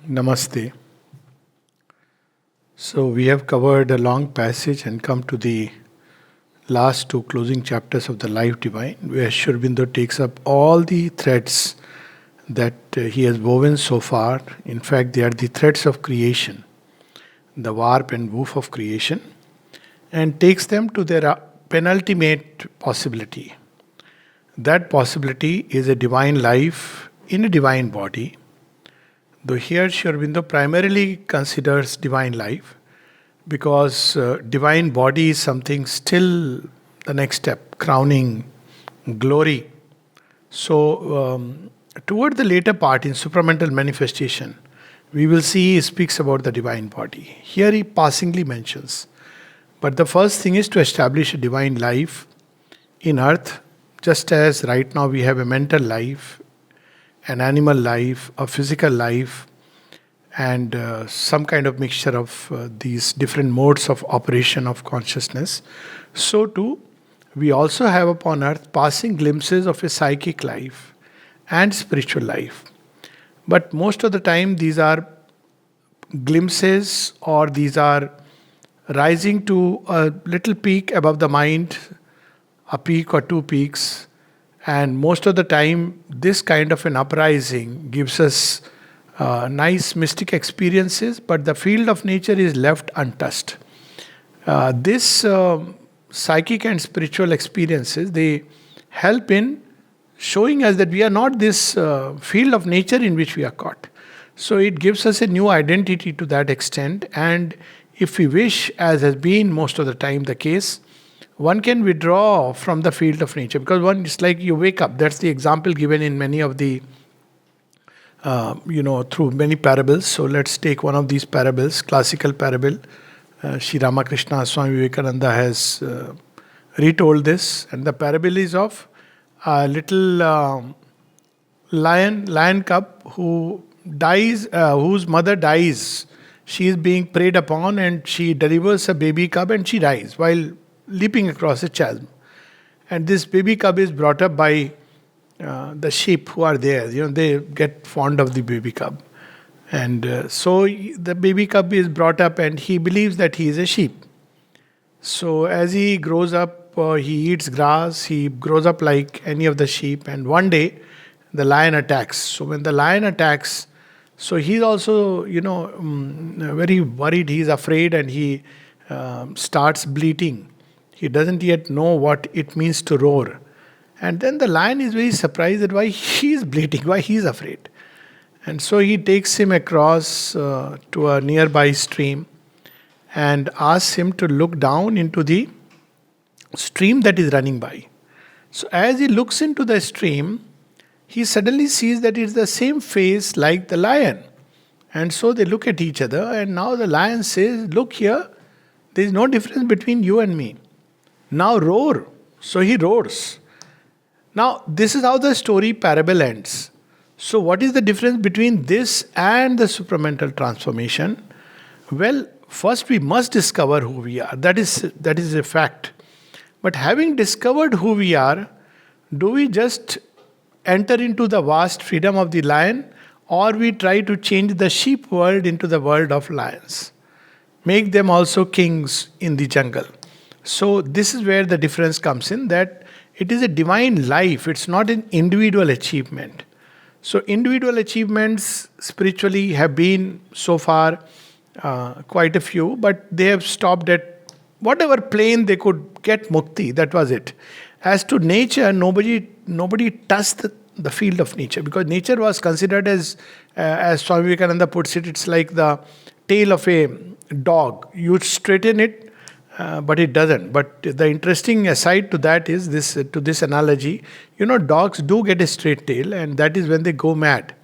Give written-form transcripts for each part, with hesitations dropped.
Namaste. So, we have covered a long passage and come to the last two closing chapters of the Life Divine, where Sri Aurobindo takes up all the threads that he has woven so far. In fact, they are the threads of creation, the warp and woof of creation, and takes them to their penultimate possibility. That possibility is a divine life in a divine body. Though here Sri Aurobindo primarily considers divine life because divine body is something still the next step, crowning glory. So, toward the later part in supramental manifestation, we will see he speaks about the divine body. Here he passingly mentions. But the first thing is to establish a divine life in earth, just as right now we have a mental life, an animal life, a physical life, and some kind of mixture of these different modes of operation of consciousness. So too, we also have upon earth passing glimpses of a psychic life and spiritual life. But most of the time, these are glimpses or these are rising to a little peak above the mind, a peak or two peaks. And most of the time, this kind of an uprising gives us nice mystic experiences, but the field of nature is left untouched. This psychic and spiritual experiences, they help in showing us that we are not this field of nature in which we are caught. So it gives us a new identity to that extent, and if we wish, as has been most of the time the case, one can withdraw from the field of nature because one is like you wake up. That's the example given in many of the, through many parables. So let's take one of these parables, classical parable. Sri Ramakrishna Swami Vivekananda has retold this, and the parable is of a little lion cub who dies, whose mother dies. She is being preyed upon, and she delivers a baby cub, and she dies while leaping across a chasm. And this baby cub is brought up by the sheep who are there. They get fond of the baby cub. And so the baby cub is brought up and he believes that he is a sheep. So as he grows up, he eats grass, he grows up like any of the sheep. And one day, the lion attacks. So when the lion attacks, so he's also, very worried, he's afraid, and he starts bleating. He doesn't yet know what it means to roar. And then the lion is very surprised that why he is bleating, why he is afraid. And so he takes him across to a nearby stream and asks him to look down into the stream that is running by. So as he looks into the stream, he suddenly sees that it's the same face like the lion. And so they look at each other, and now the lion says, "Look here, there is no difference between you and me. Now roar." So he roars. Now, this is how the story parable ends. So, what is the difference between this and the supramental transformation? Well, first we must discover who we are. That is a fact. But having discovered who we are, do we just enter into the vast freedom of the lion, or we try to change the sheep world into the world of lions? Make them also kings in the jungle. So, this is where the difference comes in, that it is a divine life, it's not an individual achievement. So, individual achievements spiritually have been so far quite a few, but they have stopped at whatever plane they could get mukti, that was it. As to nature, nobody touched the field of nature, because nature was considered as Swami Vivekananda puts it, it's like the tail of a dog. You straighten it, but it doesn't. But the interesting aside to that is this, to this analogy, dogs do get a straight tail, and that is when they go mad.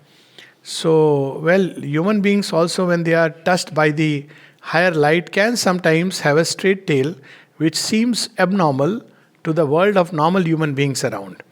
So, human beings also, when they are touched by the higher light, can sometimes have a straight tail, which seems abnormal to the world of normal human beings around,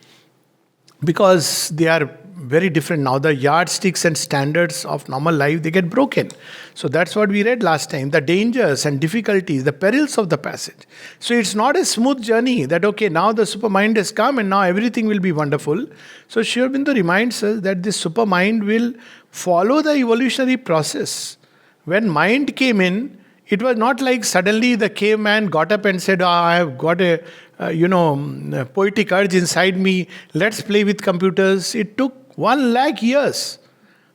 because they are very different now. The yardsticks and standards of normal life, they get broken. So that's what we read last time. The dangers and difficulties, the perils of the passage. So it's not a smooth journey that, okay, now the supermind has come and now everything will be wonderful. So Sri Aurobindo reminds us that this supermind will follow the evolutionary process. When mind came in, it was not like suddenly the caveman got up and said, I have got a poetic urge inside me. Let's play with computers. It took 1 lakh years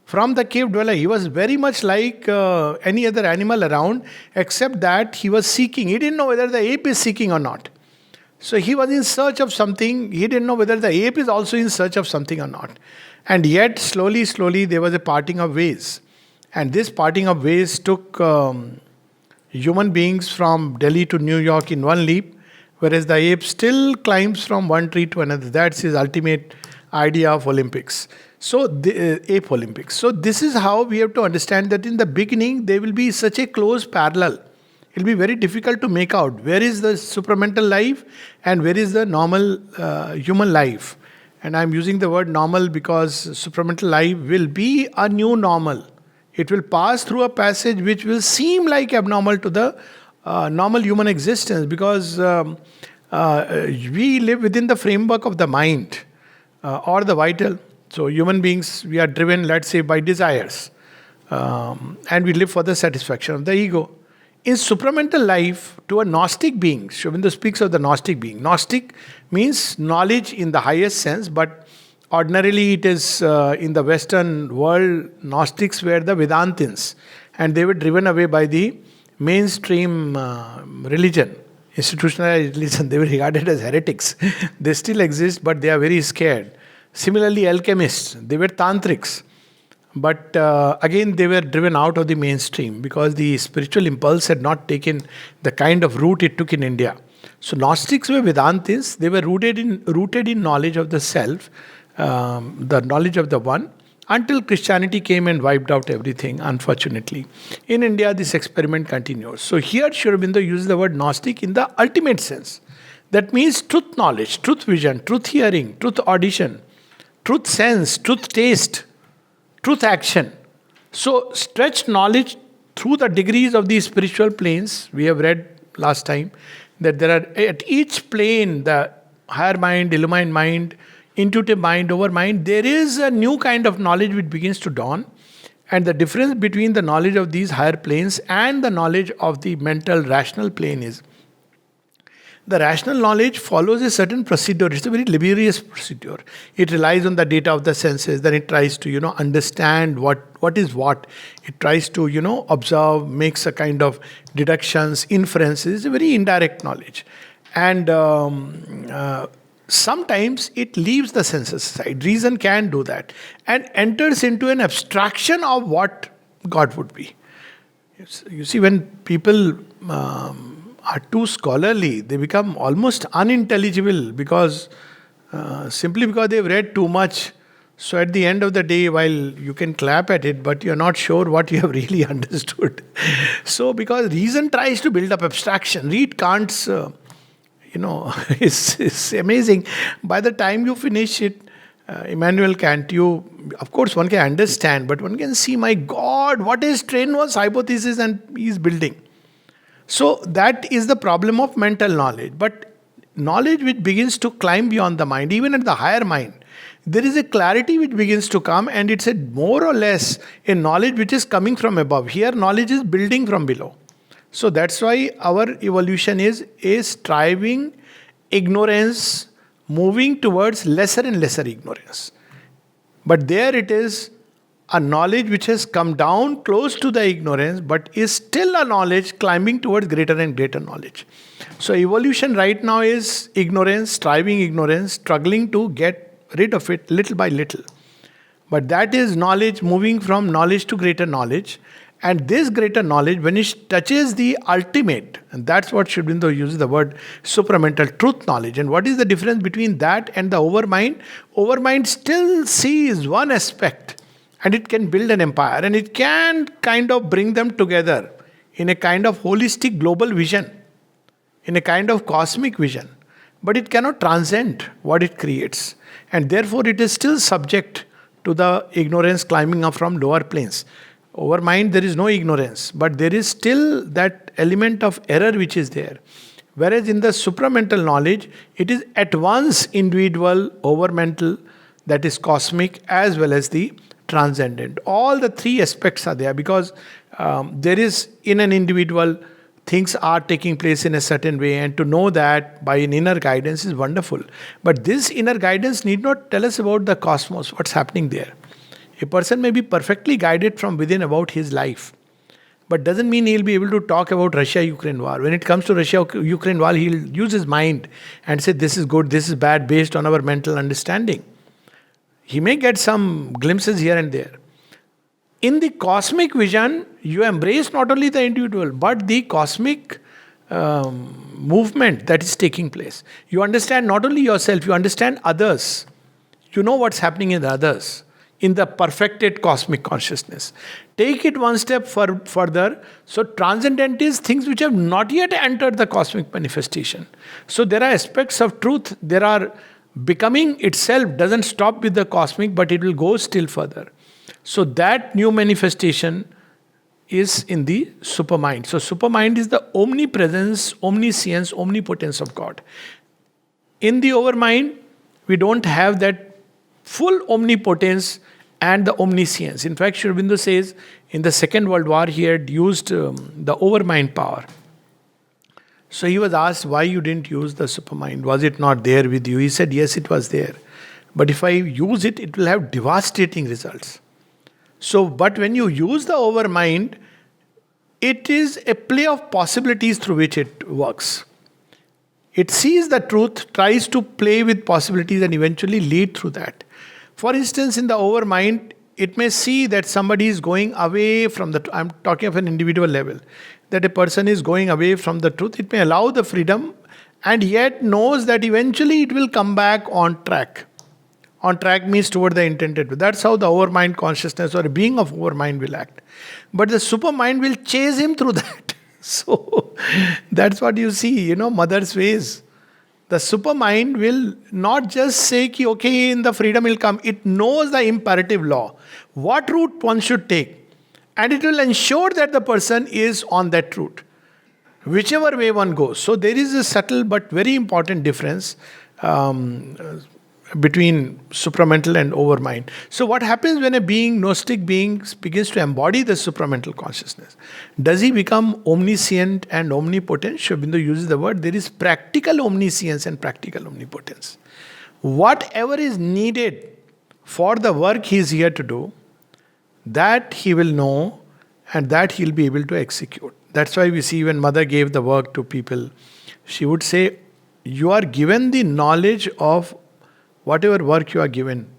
from the cave dweller. He was very much like any other animal around, except that he was seeking. He didn't know whether the ape is seeking or not. So he was in search of something. He didn't know whether the ape is also in search of something or not. And yet, slowly, there was a parting of ways. And this parting of ways took human beings from Delhi to New York in one leap, whereas the ape still climbs from one tree to another. That's his ultimate idea of Olympics. So, the ape Olympics. So, this is how we have to understand that in the beginning, there will be such a close parallel. It will be very difficult to make out where is the supramental life and where is the normal human life. And I'm using the word normal because supramental life will be a new normal. It will pass through a passage which will seem like abnormal to the normal human existence, because we live within the framework of the mind or the vital. So human beings, we are driven, let's say, by desires. And we live for the satisfaction of the ego. In supramental life, to a Gnostic being, Sri Aurobindo speaks of the Gnostic being. Gnostic means knowledge in the highest sense, but ordinarily it is in the Western world, Gnostics were the Vedantins, and they were driven away by the mainstream religion, institutionalized religion. They were regarded as heretics. They still exist, but they are very scared. Similarly, alchemists, they were tantrics. But again, they were driven out of the mainstream because the spiritual impulse had not taken the kind of root it took in India. So Gnostics were Vedantists. They were rooted in knowledge of the self, the knowledge of the one, until Christianity came and wiped out everything, unfortunately. In India, this experiment continues. So here Sri Aurobindo uses the word Gnostic in the ultimate sense. That means truth knowledge, truth vision, truth hearing, truth audition, truth sense, truth taste, truth action. So stretched knowledge through the degrees of these spiritual planes. We have read last time that there are at each plane, the higher mind, illumined mind, intuitive mind, over mind, there is a new kind of knowledge which begins to dawn. And the difference between the knowledge of these higher planes and the knowledge of the mental rational plane is the rational knowledge follows a certain procedure. It's a very laborious procedure. It relies on the data of the senses. Then it tries to, understand what is what. It tries to, observe, makes a kind of deductions, inferences. It's a very indirect knowledge. And sometimes it leaves the senses aside. Reason can do that. And enters into an abstraction of what God would be. You see, when people are too scholarly, they become almost unintelligible because simply because they've read too much. So at the end of the day, while you can clap at it, but you're not sure what you have really understood. So because reason tries to build up abstraction, read Kant's, it's amazing. By the time you finish it, Immanuel Kant, of course one can understand, but one can see, my God, what is strenuous hypothesis and he's building. So that is the problem of mental knowledge. But knowledge which begins to climb beyond the mind, even at the higher mind, there is a clarity which begins to come, and it's a more or less a knowledge which is coming from above. Here knowledge is building from below. So that's why our evolution is a striving ignorance, moving towards lesser and lesser ignorance. But there it is a knowledge which has come down close to the ignorance, but is still a knowledge climbing towards greater and greater knowledge. So evolution right now is ignorance, striving ignorance, struggling to get rid of it little by little. But that is knowledge moving from knowledge to greater knowledge. And this greater knowledge, when it touches the ultimate, and that's what Sri Aurobindo uses the word supramental truth knowledge. And what is the difference between that and the overmind? Overmind still sees one aspect, and it can build an empire, and it can kind of bring them together in a kind of holistic global vision, in a kind of cosmic vision. But it cannot transcend what it creates. And therefore it is still subject to the ignorance climbing up from lower planes. Over mind, there is no ignorance, but there is still that element of error which is there. Whereas in the supramental knowledge, it is at once individual, over mental, that is cosmic, as well as the transcendent. All the three aspects are there because there is in an individual, things are taking place in a certain way, and to know that by an inner guidance is wonderful. But this inner guidance need not tell us about the cosmos, what's happening there. A person may be perfectly guided from within about his life, but doesn't mean he'll be able to talk about Russia-Ukraine war. When it comes to Russia-Ukraine war, he'll use his mind and say this is good, this is bad, based on our mental understanding. He may get some glimpses here and there. In the cosmic vision, you embrace not only the individual, but the cosmic movement that is taking place. You understand not only yourself, you understand others. You know what's happening in the others, in the perfected cosmic consciousness. Take it one step further. So transcendent is things which have not yet entered the cosmic manifestation. So there are aspects of truth. There are becoming itself doesn't stop with the cosmic, but it will go still further. So that new manifestation is in the supermind. So supermind is the omnipresence, omniscience, omnipotence of God. In the overmind, we don't have that full omnipotence and the omniscience. In fact, Sri Aurobindo says in the Second World War, he had used the overmind power. So he was asked, why you didn't use the supermind? Was it not there with you? He said, yes, it was there. But if I use it, it will have devastating results. So, but when you use the overmind, it is a play of possibilities through which it works. It sees the truth, tries to play with possibilities and eventually lead through that. For instance, in the overmind, it may see that somebody is going away from the, I'm talking of an individual level, that a person is going away from the truth. It may allow the freedom and yet knows that eventually it will come back on track. On track means toward the intended way. That's how the overmind consciousness or a being of overmind will act. But the supermind will chase him through that. So that's what you see, mother's ways. The supermind will not just say, ki, okay, in the freedom will come. It knows the imperative law. What route one should take. And it will ensure that the person is on that route. Whichever way one goes. So there is a subtle but very important difference between supramental and overmind. So what happens when a being, Gnostic being, begins to embody the supramental consciousness? Does he become omniscient and omnipotent? Sri Aurobindo uses the word, there is practical omniscience and practical omnipotence. Whatever is needed for the work he is here to do, that he will know and that he'll be able to execute. That's why we see when mother gave the work to people, she would say, you are given the knowledge of whatever work you are given.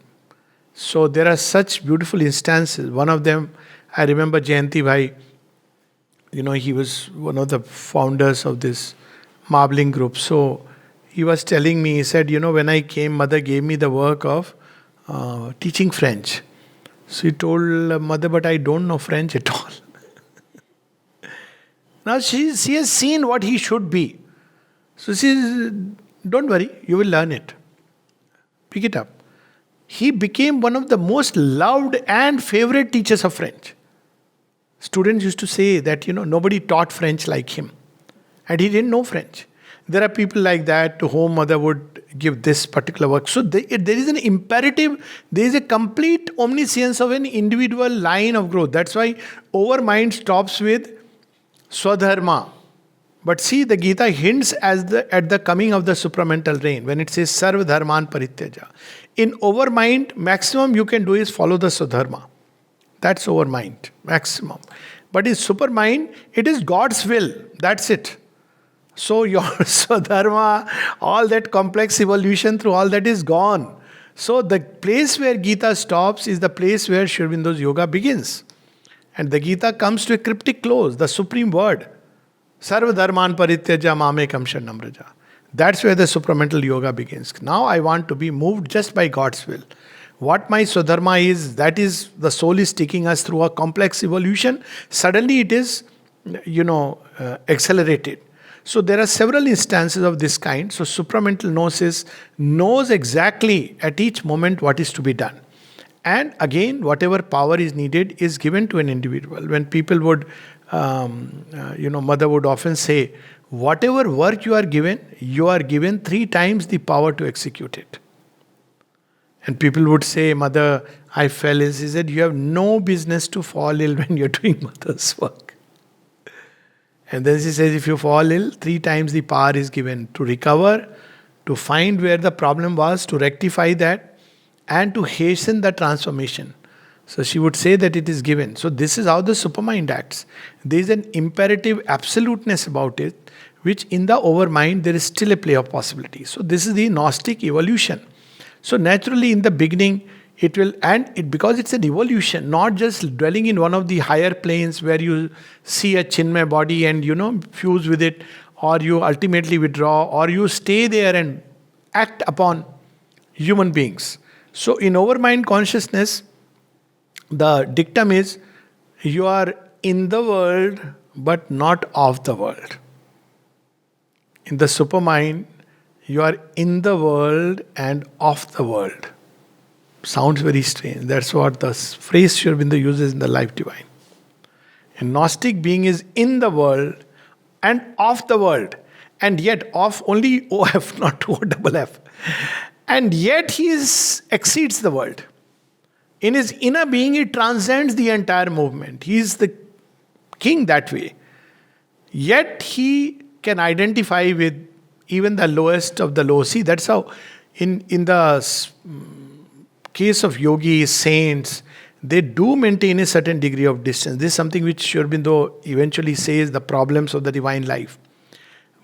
So there are such beautiful instances. One of them, I remember Jayanti Bhai, he was one of the founders of this marbling group. So he was telling me, he said, when I came, mother gave me the work of teaching French. So he told mother, but I don't know French at all. Now she has seen what he should be. So she says, don't worry, you will learn it. Pick it up. He became one of the most loved and favorite teachers of French. Students used to say that, nobody taught French like him. And he didn't know French. There are people like that to whom mother would give this particular work. So there is an imperative, there is a complete omniscience of an individual line of growth. That's why overmind stops with Swadharma. But see, the Gita hints at the coming of the supramental reign when it says Sarva Dharman Parityaja. In overmind, maximum you can do is follow the Swadharma. That's overmind, maximum. But in supermind, it is God's will. That's it. So your Swadharma, all that complex evolution through all that is gone. So the place where Gita stops is the place where Sri Aurobindo's yoga begins. And the Gita comes to a cryptic close, the supreme word. Sarva dharman parityaja mamekam sharanam vraja. That's where the supramental yoga begins. Now I want to be moved just by God's will. What my Swadharma is, that is, the soul is taking us through a complex evolution. Suddenly it is, accelerated. So there are several instances of this kind. So supramental gnosis knows exactly at each moment what is to be done. And again, whatever power is needed is given to an individual. When people would, mother would often say, whatever work you are given 3 times the power to execute it. And people would say, Mother, I fell ill. She said, you have no business to fall ill when you're doing mother's work. And then she says, if you fall ill, 3 times the power is given to recover, to find where the problem was, to rectify that, and to hasten the transformation. So she would say that it is given. So this is how the supermind acts. There is an imperative absoluteness about it, which in the overmind there is still a play of possibility. So this is the Gnostic evolution. So naturally in the beginning, it will, and it, because it's an evolution, not just dwelling in one of the higher planes where you see a Chinmay body and fuse with it, or you ultimately withdraw, or you stay there and act upon human beings. So in overmind consciousness, the dictum is you are in the world but not of the world. In the supermind, you are in the world and of the world. Sounds very strange. That's what the phrase Sri Aurobindo uses in the Life Divine. A Gnostic being is in the world and of the world. And yet, of only OF, not OFF. And yet he exceeds the world. In his inner being, he transcends the entire movement. He is the king that way. Yet he can identify with even the lowest of the low. See, that's how in the case of yogis, saints, they do maintain a certain degree of distance. This is something which Sri Aurobindo eventually says the problems of the divine life.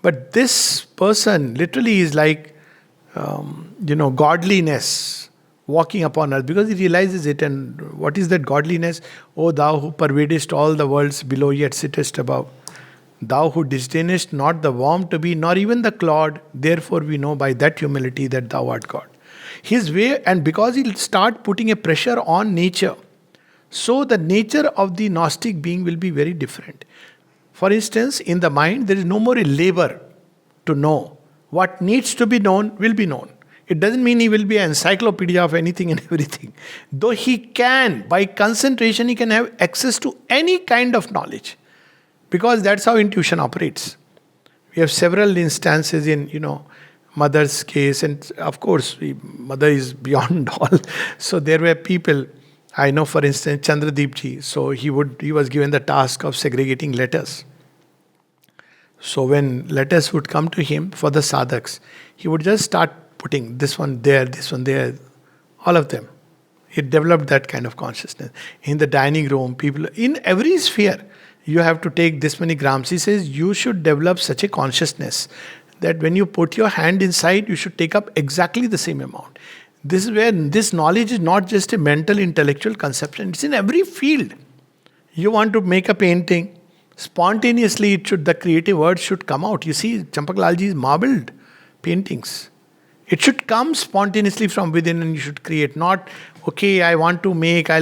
But this person literally is like, godliness walking upon earth, because he realizes it. And what is that godliness? O thou who pervadest all the worlds below, yet sittest above. Thou who disdainest not the worm to be, nor even the clod, therefore we know by that humility that thou art God. His way, and because he'll start putting a pressure on nature, so the nature of the Gnostic being will be very different. For instance, in the mind, there is no more a labor to know. What needs to be known will be known. It doesn't mean he will be an encyclopedia of anything and everything. Though he can, by concentration, he can have access to any kind of knowledge. Because that's how intuition operates. We have several instances in, mother's case, and of course, mother is beyond all. So there were people, I know for instance, Chandradeep so he was given the task of segregating letters. So when letters would come to him for the sadhaks, he would just start putting this one there, all of them. He developed that kind of consciousness. In the dining room, people, in every sphere, you have to take this many grams. He says you should develop such a consciousness that when you put your hand inside, you should take up exactly the same amount. This is where this knowledge is not just a mental, intellectual conception. It's in every field. You want to make a painting, spontaneously the creative word should come out. You see, Champaklalji's marbled paintings. It should come spontaneously from within, and you should create. Not, okay, I'll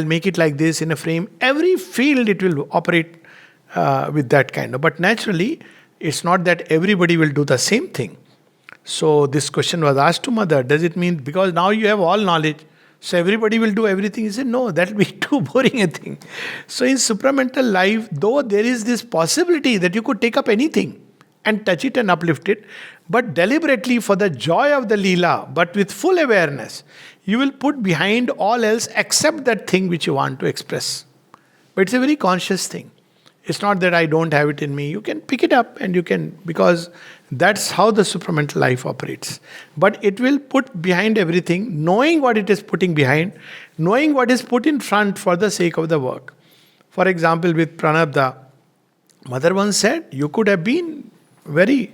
make it like this in a frame. Every field it will operate with that kind of. But naturally, it's not that everybody will do the same thing. So this question was asked to mother, does it mean because now you have all knowledge, so everybody will do everything? He said, no, that will be too boring a thing. So in supramental life, though there is this possibility that you could take up anything and touch it and uplift it, but deliberately for the joy of the Leela, but with full awareness, you will put behind all else except that thing which you want to express. But it's a very conscious thing. It's not that I don't have it in me. You can pick it up and you can, because that's how the supramental life operates. But it will put behind everything, knowing what it is putting behind, knowing what is put in front for the sake of the work. For example, with Pranabdha, mother once said, you could have been very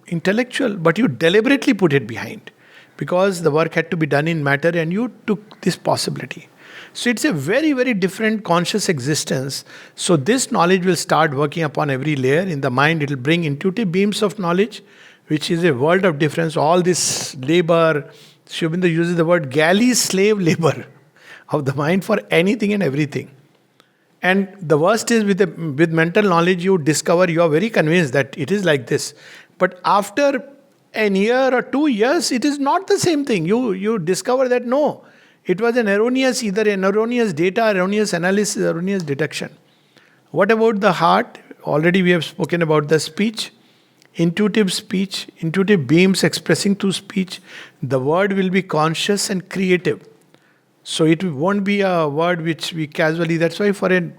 intellectual, but you deliberately put it behind because the work had to be done in matter and you took this possibility. So it's a very, very different conscious existence. So this knowledge will start working upon every layer. In the mind, it will bring intuitive beams of knowledge, which is a world of difference. All this labor, Sri Aurobindo uses the word galley slave labor of the mind for anything and everything. And the worst is with mental knowledge, you discover, you are very convinced that it is like this. But after a year or 2 years, it is not the same thing. You discover that no, It was an erroneous, either an erroneous data, erroneous analysis, erroneous deduction. What about the heart? Already we have spoken about the speech. Intuitive beams expressing through speech. The word will be conscious and creative. So it won't be a word which we casually, that's why for a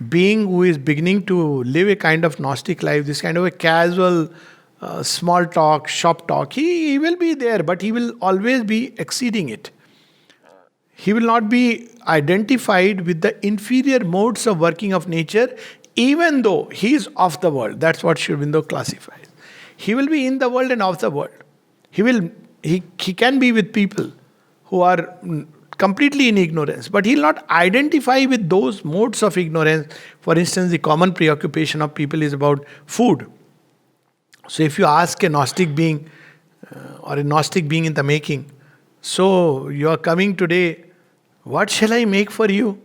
being who is beginning to live a kind of Gnostic life, this kind of a casual, small talk, shop talk, he will be there, but he will always be exceeding it. He will not be identified with the inferior modes of working of nature, even though he is of the world. That's what Sri Aurobindo classifies. He will be in the world and of the world. He can be with people who are completely in ignorance, but he'll not identify with those modes of ignorance. For instance, the common preoccupation of people is about food. So if you ask a Gnostic being or a Gnostic being in the making, so you are coming today, what shall I make for you?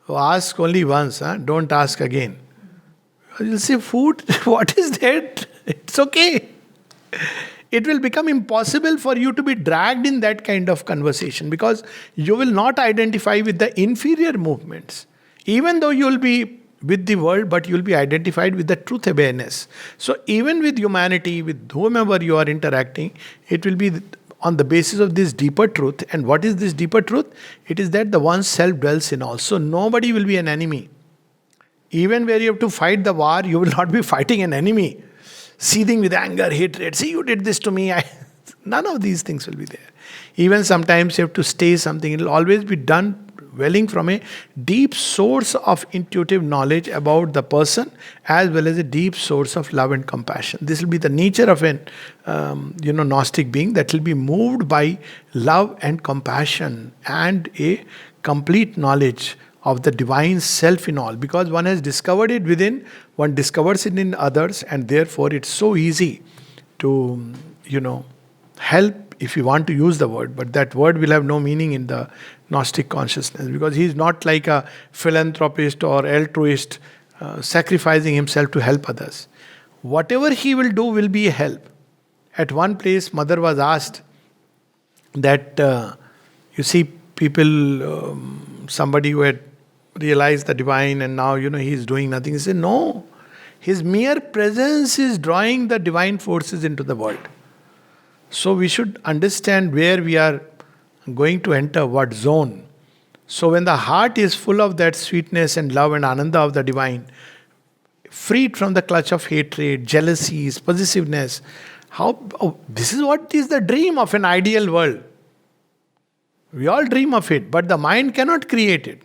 So ask only once, don't ask again. You'll say, food, what is that? It's okay. It will become impossible for you to be dragged in that kind of conversation because you will not identify with the inferior movements. Even though you will be with the world, but you will be identified with the truth awareness. So even with humanity, with whomever you are interacting, it will be on the basis of this deeper truth. And what is this deeper truth? It is that the one self dwells in all. So nobody will be an enemy. Even where you have to fight the war, you will not be fighting an enemy, seething with anger, hatred. See, you did this to me. None of these things will be there. Even sometimes you have to stay something. It will always be done welling from a deep source of intuitive knowledge about the person, as well as a deep source of love and compassion. This will be the nature of an Gnostic being that will be moved by love and compassion and a complete knowledge of the divine self in all. Because one has discovered it within, one discovers it in others, and therefore it's so easy to, help, if you want to use the word, but that word will have no meaning in the Gnostic consciousness, because he is not like a philanthropist or altruist sacrificing himself to help others. Whatever he will do will be a help. At one place, Mother was asked that, you see people, somebody who had realized the divine and now, he is doing nothing. He said, no, his mere presence is drawing the divine forces into the world. So we should understand where we are going to enter, what zone. So when the heart is full of that sweetness and love and ananda of the divine, freed from the clutch of hatred, jealousies, possessiveness, this is what is the dream of an ideal world. We all dream of it, but the mind cannot create it.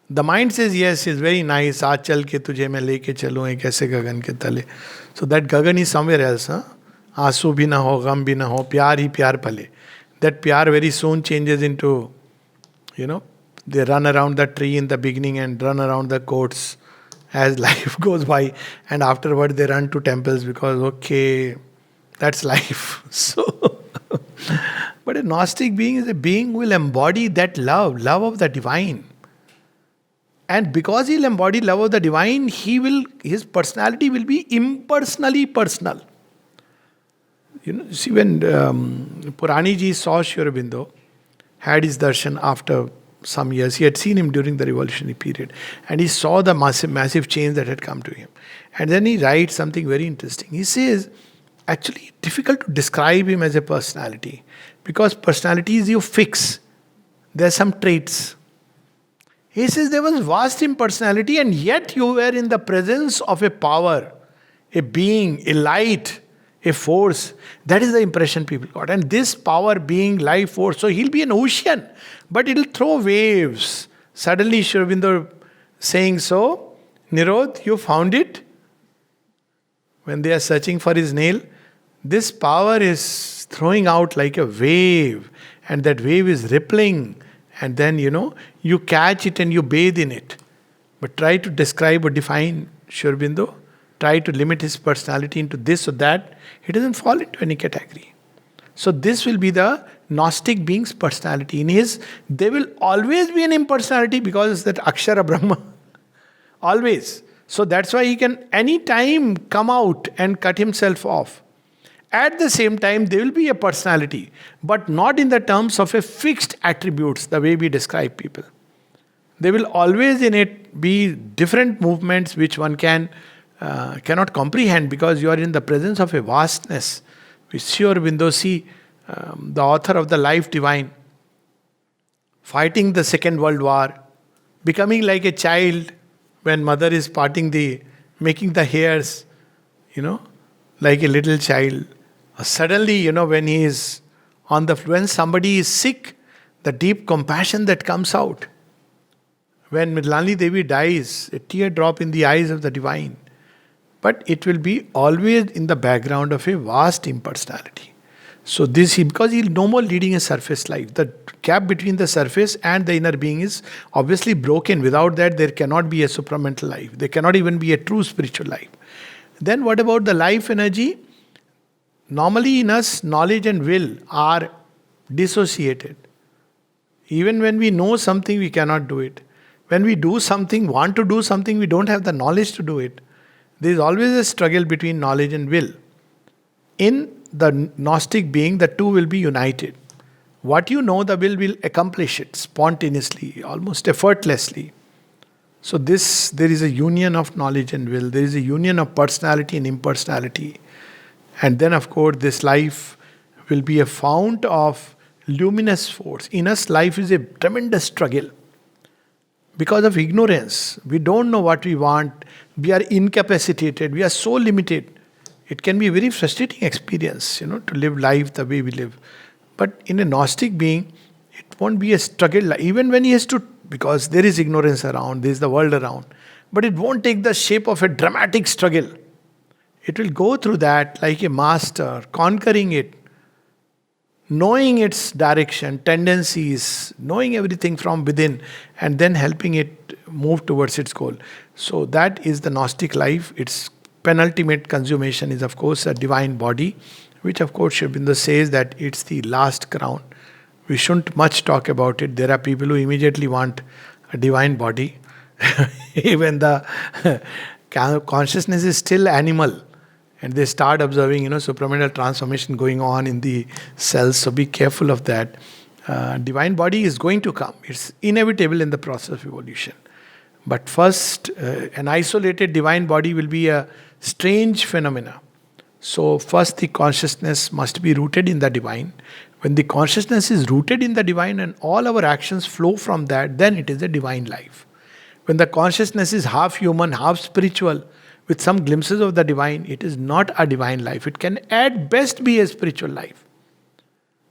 The mind says, yes, it's very nice. Aaj chal ke tujhe main leke chalu ek aise gagan ke tale. So that gagan is somewhere else. Aansu bhi na ho, gam bhi na ho, pyar hi pyar pale. That pyar very soon changes into, they run around the tree in the beginning and run around the courts as life goes by. And afterward they run to temples because, okay, that's life. So, but a Gnostic being is a being who will embody that love of the divine. And because he'll embody love of the divine, his personality will be impersonally personal. See, when Purani ji saw Sri Aurobindo, had his darshan after some years, he had seen him during the revolutionary period, and he saw the massive change that had come to him. And then he writes something very interesting. He says, actually, difficult to describe him as a personality, because personalities you fix. There are some traits. He says there was vast impersonality, and yet you were in the presence of a power, a being, a light, a force. That is the impression people got. And this power, being, life force, so he'll be an ocean, but it'll throw waves. Suddenly Sri Aurobindo saying, so, Nirod, you found it? When they are searching for his nail, this power is throwing out like a wave, and that wave is rippling, and then, you catch it and you bathe in it. But try to describe or define Sri Aurobindo, try to limit his personality into this or that, he doesn't fall into any category. So this will be the Gnostic being's personality. There will always be an impersonality because that Akshara Brahma. Always. So that's why he can anytime come out and cut himself off. At the same time, there will be a personality, but not in the terms of a fixed attributes, the way we describe people. There will always in it be different movements which one cannot comprehend, because you are in the presence of a vastness. Which Sri Aurobindo, the author of the Life Divine, fighting the Second World War, becoming like a child when mother is making the hairs, like a little child. Suddenly, when he is when somebody is sick, the deep compassion that comes out. When Mridlani Devi dies, a teardrop in the eyes of the divine. But it will be always in the background of a vast impersonality. So because he's no more leading a surface life. The gap between the surface and the inner being is obviously broken. Without that, there cannot be a supramental life. There cannot even be a true spiritual life. Then what about the life energy? Normally in us, knowledge and will are dissociated. Even when we know something, we cannot do it. When we want to do something, we don't have the knowledge to do it. There is always a struggle between knowledge and will. In the Gnostic being, the two will be united. What you know, the will accomplish it spontaneously, almost effortlessly. So there is a union of knowledge and will. There is a union of personality and impersonality. And then, of course, this life will be a fount of luminous force. In us, life is a tremendous struggle. Because of ignorance, we don't know what we want. We are incapacitated. We are so limited. It can be a very frustrating experience, to live life the way we live. But in a Gnostic being, it won't be a struggle. Even when he has to, because there is ignorance around, there is the world around. But it won't take the shape of a dramatic struggle. It will go through that like a master, conquering it, knowing its direction, tendencies, knowing everything from within, and then helping it move towards its goal. So that is the Gnostic life. Its penultimate consummation is, of course, a divine body, which, of course, Sri Aurobindo says that it's the last crown. We shouldn't much talk about it. There are people who immediately want a divine body. Even the consciousness is still animal. And they start observing, supramental transformation going on in the cells. So be careful of that. Divine body is going to come. It's inevitable in the process of evolution. But first, an isolated divine body will be a strange phenomena. So first, the consciousness must be rooted in the divine. When the consciousness is rooted in the divine and all our actions flow from that, then it is a divine life. When the consciousness is half human, half spiritual, with some glimpses of the divine, it is not a divine life. It can at best be a spiritual life.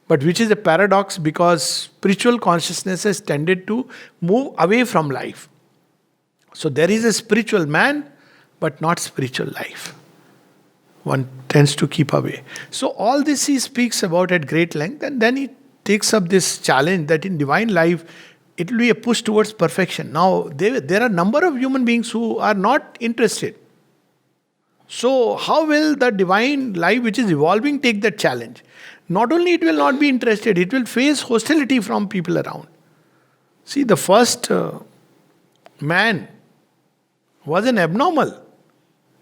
But which is a paradox, because spiritual consciousness has tended to move away from life. So there is a spiritual man, but not spiritual life. One tends to keep away. So all this he speaks about at great length, and then he takes up this challenge that in divine life, it will be a push towards perfection. Now, there are a number of human beings who are not interested. So how will the divine life which is evolving take that challenge? Not only it will not be interested, it will face hostility from people around. See, the first man was an abnormal.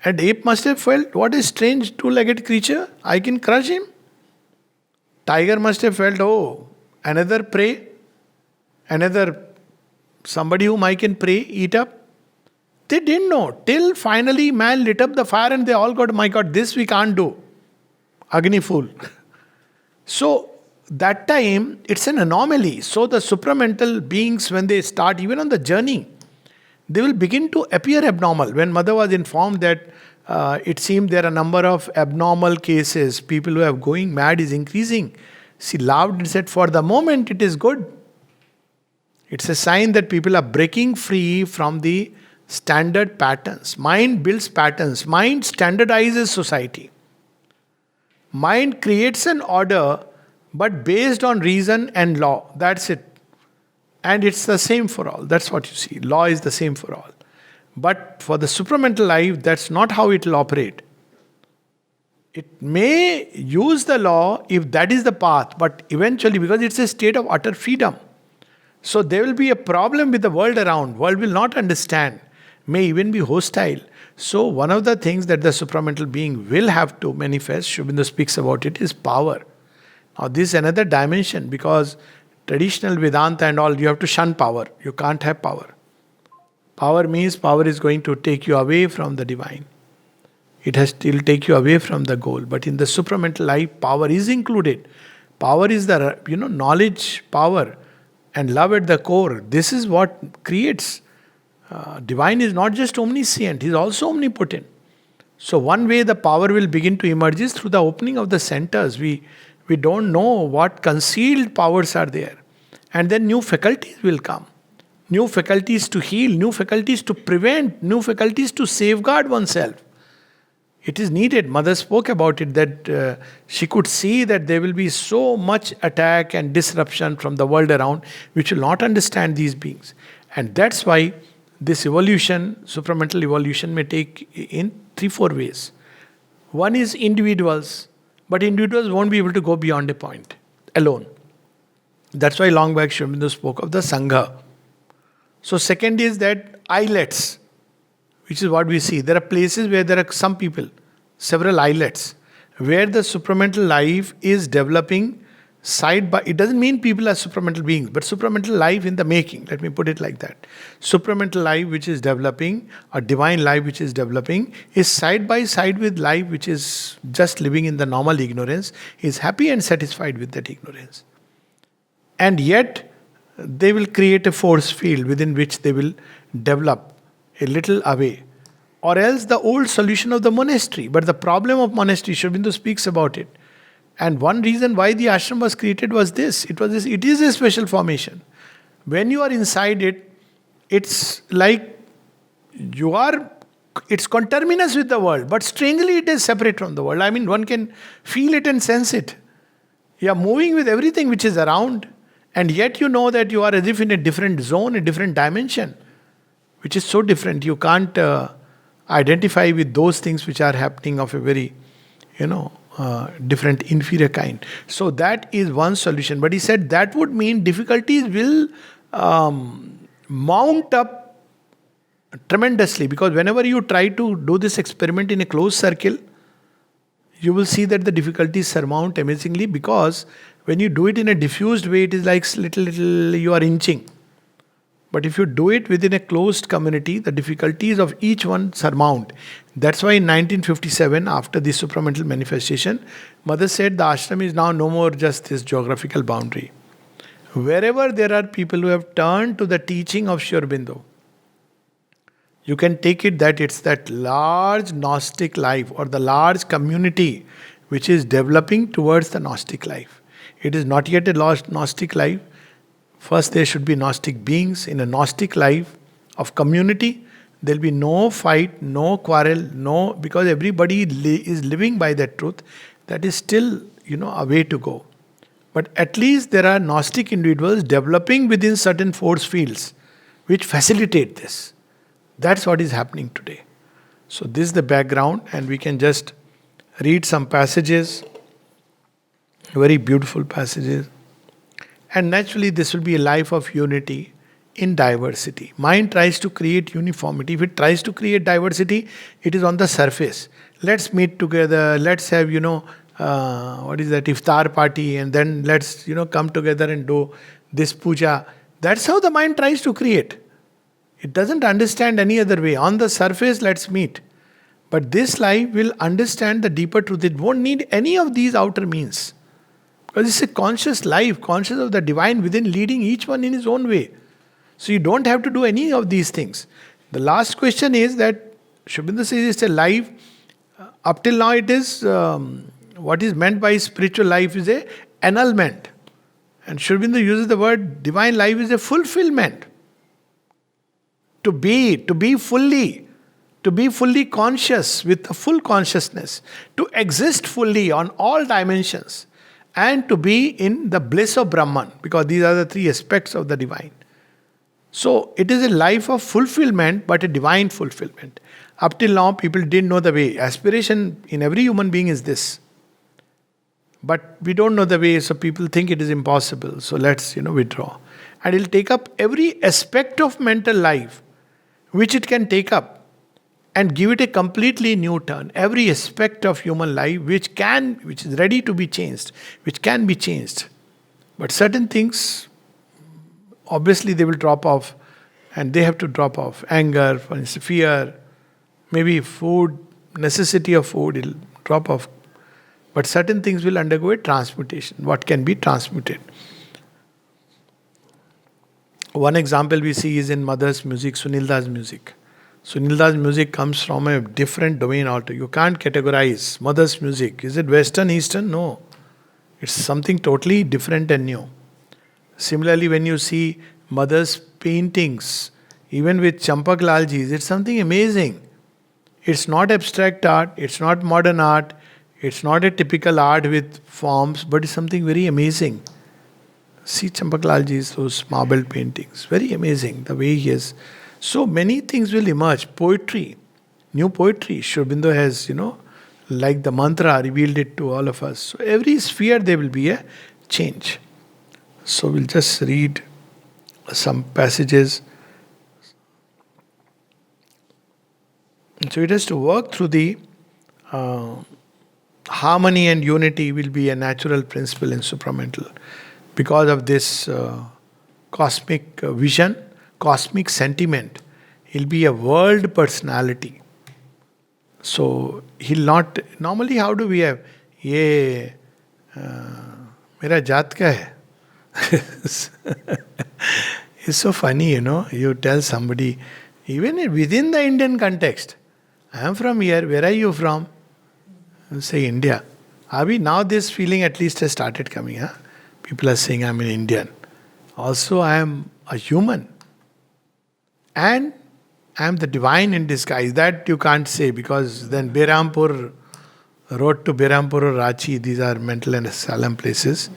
And ape must have felt, what a strange two-legged creature, I can crush him. Tiger must have felt, oh, another prey, another somebody whom I can prey, eat up. They didn't know. Till finally man lit up the fire and they all got, my God, this we can't do. Agni fool. So that time it's an anomaly. So the supramental beings, when they start, even on the journey, they will begin to appear abnormal. When mother was informed that it seemed there are a number of abnormal cases, people who are going mad is increasing, she laughed and said, for the moment it is good. It's a sign that people are breaking free from the standard patterns. Mind builds patterns. Mind standardizes society. Mind creates an order, but based on reason and law. That's it. And it's the same for all. That's what you see. Law is the same for all. But for the supramental life, that's not how it will operate. It may use the law if that is the path, but eventually, because it's a state of utter freedom, so there will be a problem with the world around. World will not understand, may even be hostile. So one of the things that the supramental being will have to manifest, Sri Aurobindo speaks about it, is power. Now this is another dimension, because traditional Vedanta and all, you have to shun power. You can't have power. Power means power is going to take you away from the divine. It'll take you away from the goal. But in the supramental life, power is included. Power is the knowledge, power, and love at the core. This is what creates. Divine is not just omniscient; He is also omnipotent. So one way the power will begin to emerge is through the opening of the centers. We don't know what concealed powers are there, and then new faculties will come. New faculties to heal, new faculties to prevent, new faculties to safeguard oneself. It is needed. Mother spoke about it, that she could see that there will be so much attack and disruption from the world around, which will not understand these beings. And that's why this evolution, supramental evolution, may take in 3-4 ways. One is individuals, but individuals won't be able to go beyond a point alone. That's why long back Sri Aurobindo spoke of the Sangha. So second is that islets, which is what we see. There are places where there are some people, several islets, where the supramental life is developing side by. It doesn't mean people are supramental beings, but supramental life in the making. Let me put it like that. Supramental life which is developing, or divine life which is developing, is side by side with life which is just living in the normal ignorance, is happy and satisfied with that ignorance. And yet, they will create a force field within which they will develop a little away. Or else the old solution of the monastery. But the problem of monastery, Sri Aurobindo speaks about it. And one reason why the ashram was created was this. It is a special formation. When you are inside it, it's like it's conterminous with the world, but strangely it is separate from the world. I mean, one can feel it and sense it. You are moving with everything which is around, and yet you know that you are as if in a different zone, a different dimension, which is so different. You can't identify with those things which are happening of a very, different, inferior kind. So that is one solution. But he said that would mean difficulties will mount up tremendously, because whenever you try to do this experiment in a closed circle, you will see that the difficulties surmount amazingly, because when you do it in a diffused way, it is like little you are inching. But if you do it within a closed community, the difficulties of each one surmount. That's why in 1957, after the supramental manifestation, Mother said the ashram is now no more just this geographical boundary. Wherever there are people who have turned to the teaching of Sri Aurobindo, you can take it that it's that large Gnostic life, or the large community which is developing towards the Gnostic life. It is not yet a lost Gnostic life. First, there should be Gnostic beings. In a Gnostic life of community, there will be no fight, no quarrel, because everybody is living by that truth. That is still, a way to go. But at least there are Gnostic individuals developing within certain force fields which facilitate this. That's what is happening today. So this is the background, and we can just read some passages, very beautiful passages. And naturally, this will be a life of unity in diversity. Mind tries to create uniformity. If it tries to create diversity, it is on the surface. Let's meet together. Let's have, iftar party, and then let's, come together and do this puja. That's how the mind tries to create. It doesn't understand any other way. On the surface, let's meet. But this life will understand the deeper truth. It won't need any of these outer means. Because it's a conscious life, conscious of the divine within, leading each one in his own way. So you don't have to do any of these things. The last question is that Sri Aurobindo says it's a life. Up till now, it is what is meant by spiritual life is a annulment. And Sri Aurobindo uses the word divine life is a fulfillment. To be fully conscious with a full consciousness, to exist fully on all dimensions, and to be in the bliss of Brahman, because these are the three aspects of the divine. So it is a life of fulfillment, but a divine fulfillment. Up till now, people didn't know the way. Aspiration in every human being is this. But we don't know the way, so people think it is impossible. So let's, withdraw. And it'll take up every aspect of mental life, which it can take up. and give it a completely new turn. Every aspect of human life which is ready to be changed, which can be changed. But certain things, obviously, they will drop off, and they have to drop off. Anger, for instance, fear, maybe food, necessity of food will drop off. But certain things will undergo a transmutation. What can be transmuted? One example we see is in mother's music, Sunilda's music. Sunilda's music comes from a different domain altogether. You can't categorize mother's music. Is it Western, Eastern? No. It's something totally different and new. Similarly, when you see mother's paintings, even with Champak Lalji's, it's something amazing. It's not abstract art, it's not modern art, it's not a typical art with forms, but it's something very amazing. See Champak Lalji's, those marble paintings, very amazing the way he has. So many things will emerge. Poetry, new poetry. Sri Aurobindo has, like the mantra, revealed it to all of us. So every sphere there will be a change. So we'll just read some passages. So it has to work through the harmony and unity will be a natural principle in supramental. Because of this cosmic vision, cosmic sentiment, he'll be a world personality. So he'll not. Normally, how do we have? Ye mera jaat ka hai. It's so funny, You tell somebody, even within the Indian context, I am from here. Where are you from? You say India. Now this feeling at least has started coming. Huh? People are saying I'm an Indian. Also, I am a human. And I am the divine in disguise. That you can't say, because then Berampur, road to Berampur or Ranchi, these are mental and asylum places.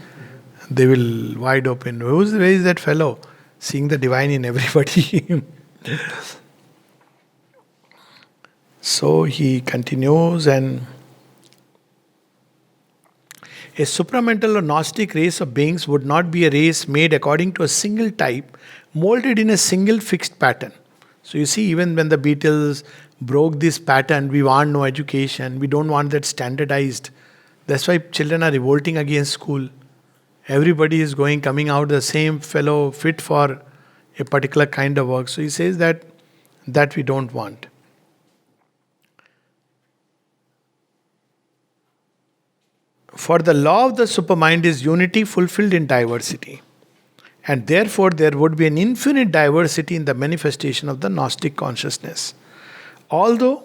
They will wide open. Where is that fellow? Seeing the divine in everybody. So he continues, and a supramental or Gnostic race of beings would not be a race made according to a single type, molded in a single fixed pattern. So you see, even when the Beatles broke this pattern, we want no education, we don't want that standardized. That's why children are revolting against school. Everybody is coming out the same fellow, fit for a particular kind of work. So he says that we don't want. For the law of the supermind is unity fulfilled in diversity. And therefore there would be an infinite diversity in the manifestation of the Gnostic consciousness. Although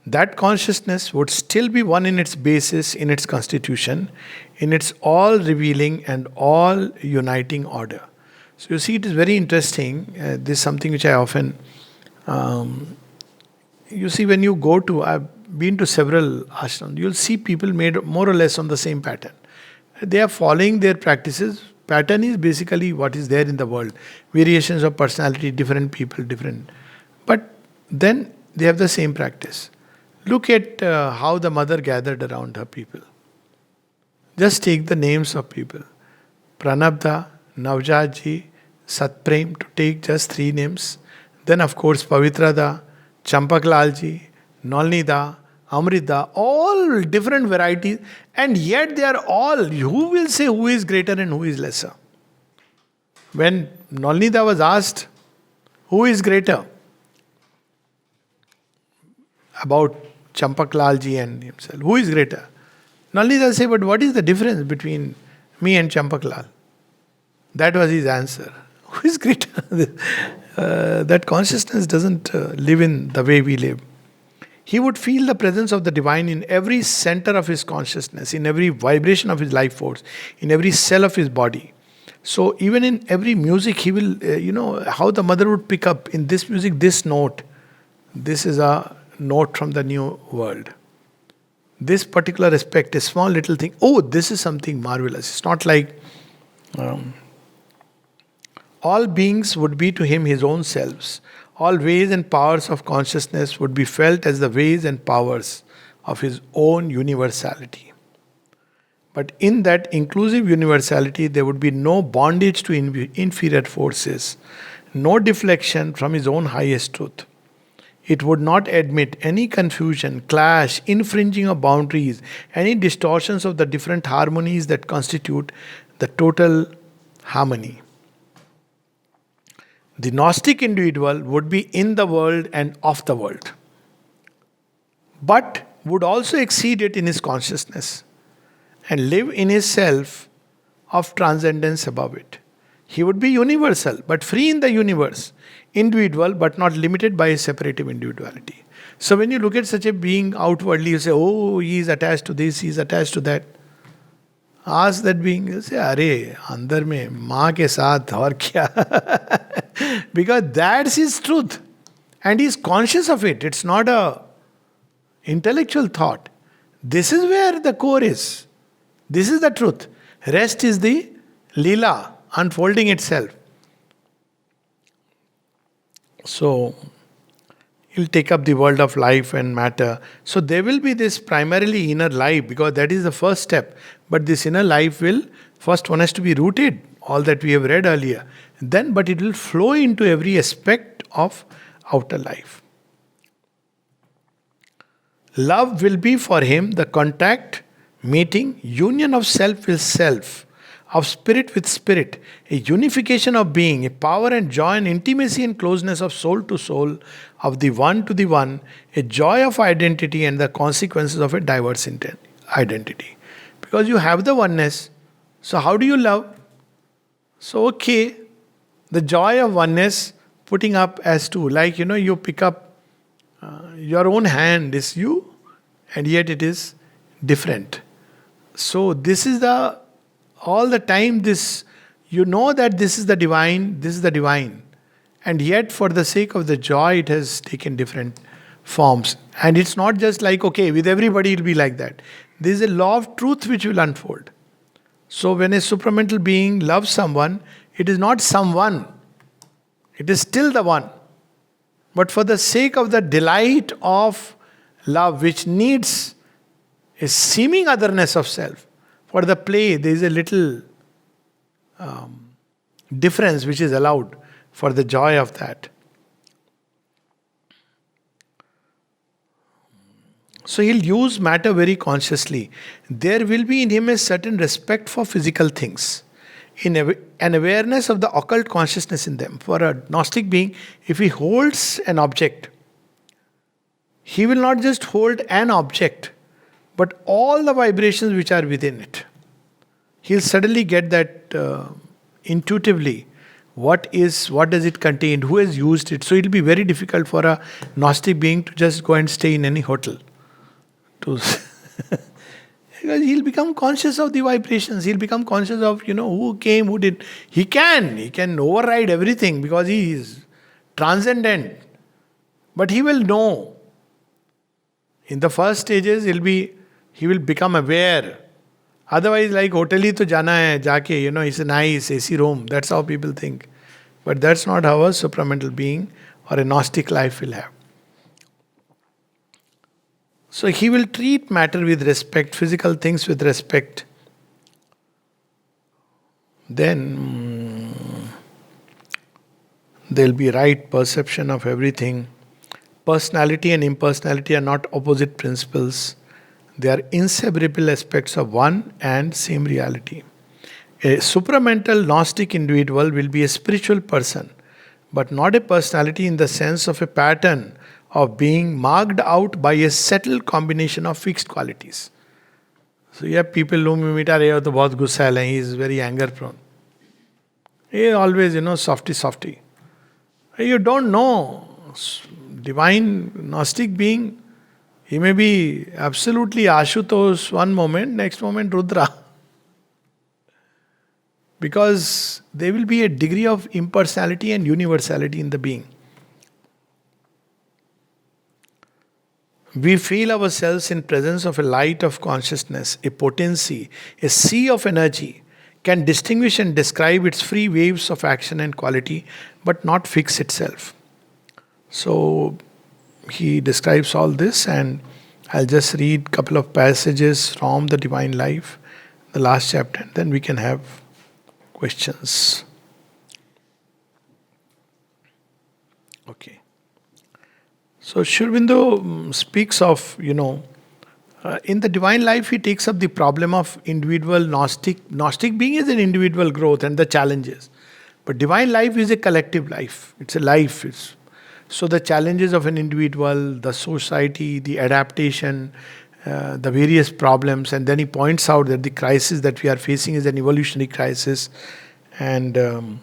that consciousness would still be one in its basis, in its constitution, in its all-revealing and all-uniting order. So you see, it is very interesting. This is something which I often... you see, when you go to... I've been to several ashrams, you'll see people made more or less on the same pattern. They are following their practices. Pattern is basically what is there in the world. Variations of personality, different people, different. But then they have the same practice. Look at how the mother gathered around her people. Just take the names of people. Pranabdha, Navjatji, Satprem, to take just 3 names. Then of course Pavitrada, Champaklalji, Nolnida, Amrita, all different varieties, and yet they are all, who will say who is greater and who is lesser? When Nolnida was asked, who is greater? About Champaklalji and himself, who is greater? Nolnida said, but what is the difference between me and Champaklal? That was his answer. Who is greater? That consciousness doesn't live in the way we live. He would feel the presence of the divine in every center of his consciousness, in every vibration of his life force, in every cell of his body. So even in every music, he will, how the mother would pick up in this music, this note. This is a note from the new world. This particular aspect, a small little thing, oh, this is something marvelous. It's not like all beings would be to him his own selves. All ways and powers of consciousness would be felt as the ways and powers of his own universality. But in that inclusive universality, there would be no bondage to inferior forces, no deflection from his own highest truth. It would not admit any confusion, clash, infringing of boundaries, any distortions of the different harmonies that constitute the total harmony. The Gnostic individual would be in the world and of the world, but would also exceed it in his consciousness and live in his self of transcendence above it. He would be universal, but free in the universe, individual, but not limited by his separative individuality. So when you look at such a being outwardly, you say, oh, he is attached to this, he is attached to that. Ask that being, you say, अरे अंदर में माँ के साथ और क्या? Because that's his truth. And he's conscious of it. It's not a intellectual thought. This is where the core is. This is the truth. Rest is the lila unfolding itself. So, he'll take up the world of life and matter. So, there will be this primarily inner life because that is the first step. But this inner life will, first one has to be rooted, all that we have read earlier. Then, but it will flow into every aspect of outer life. Love will be for him the contact, meeting, union of self with self, of spirit with spirit, a unification of being, a power and joy and intimacy and closeness of soul to soul, of the one to the one, a joy of identity and the consequences of a diverse identity. Because you have the oneness, so how do you love? So, okay, the joy of oneness, putting up as two, like you pick up your own hand is you, and yet it is different. So this is all the time this, that this is the divine, and yet for the sake of the joy it has taken different forms. And it's not just like, okay, with everybody it'll be like that. There is a law of truth which will unfold. So when a supramental being loves someone, it is not someone, it is still the one. But for the sake of the delight of love, which needs a seeming otherness of self, for the play, there is a little difference which is allowed for the joy of that. So he'll use matter very consciously. There will be in him a certain respect for physical things, an awareness of the occult consciousness in them. For a Gnostic being, if he holds an object, he will not just hold an object, but all the vibrations which are within it. He'll suddenly get that intuitively. What does it contain? Who has used it? So it'll be very difficult for a Gnostic being to just go and stay in any hotel. Because he'll become conscious of the vibrations. He'll become conscious of, who came, who did. He can override everything because he is transcendent. But he will know. In the first stages, he will become aware. Otherwise, like hotel hi to jana hai, jaake, it's a nice AC room. That's how people think. But that's not how a supramental being or a Gnostic life will have. So he will treat matter with respect, physical things with respect. Then there'll be right perception of everything. Personality and impersonality are not opposite principles. They are inseparable aspects of one and same reality. A supramental Gnostic individual will be a spiritual person, but not a personality in the sense of a pattern of being marked out by a settled combination of fixed qualities. So you have people whom you meet, "Arey, to bahut gussal hai, he is very anger prone." He is always, softy. You don't know. Divine Gnostic being, he may be absolutely Ashutosh one moment, next moment Rudra. Because there will be a degree of impersonality and universality in the being. We feel ourselves in presence of a light of consciousness, a potency, a sea of energy, can distinguish and describe its free waves of action and quality, but not fix itself. So he describes all this, and I'll just read a couple of passages from the Divine Life, the last chapter, and then we can have questions. Okay. So Sri Aurobindo speaks of, in the divine life, he takes up the problem of individual Gnostic being is an individual growth and the challenges. But divine life is a collective life. It's a life. So the challenges of an individual, the society, the adaptation, the various problems, and then he points out that the crisis that we are facing is an evolutionary crisis, and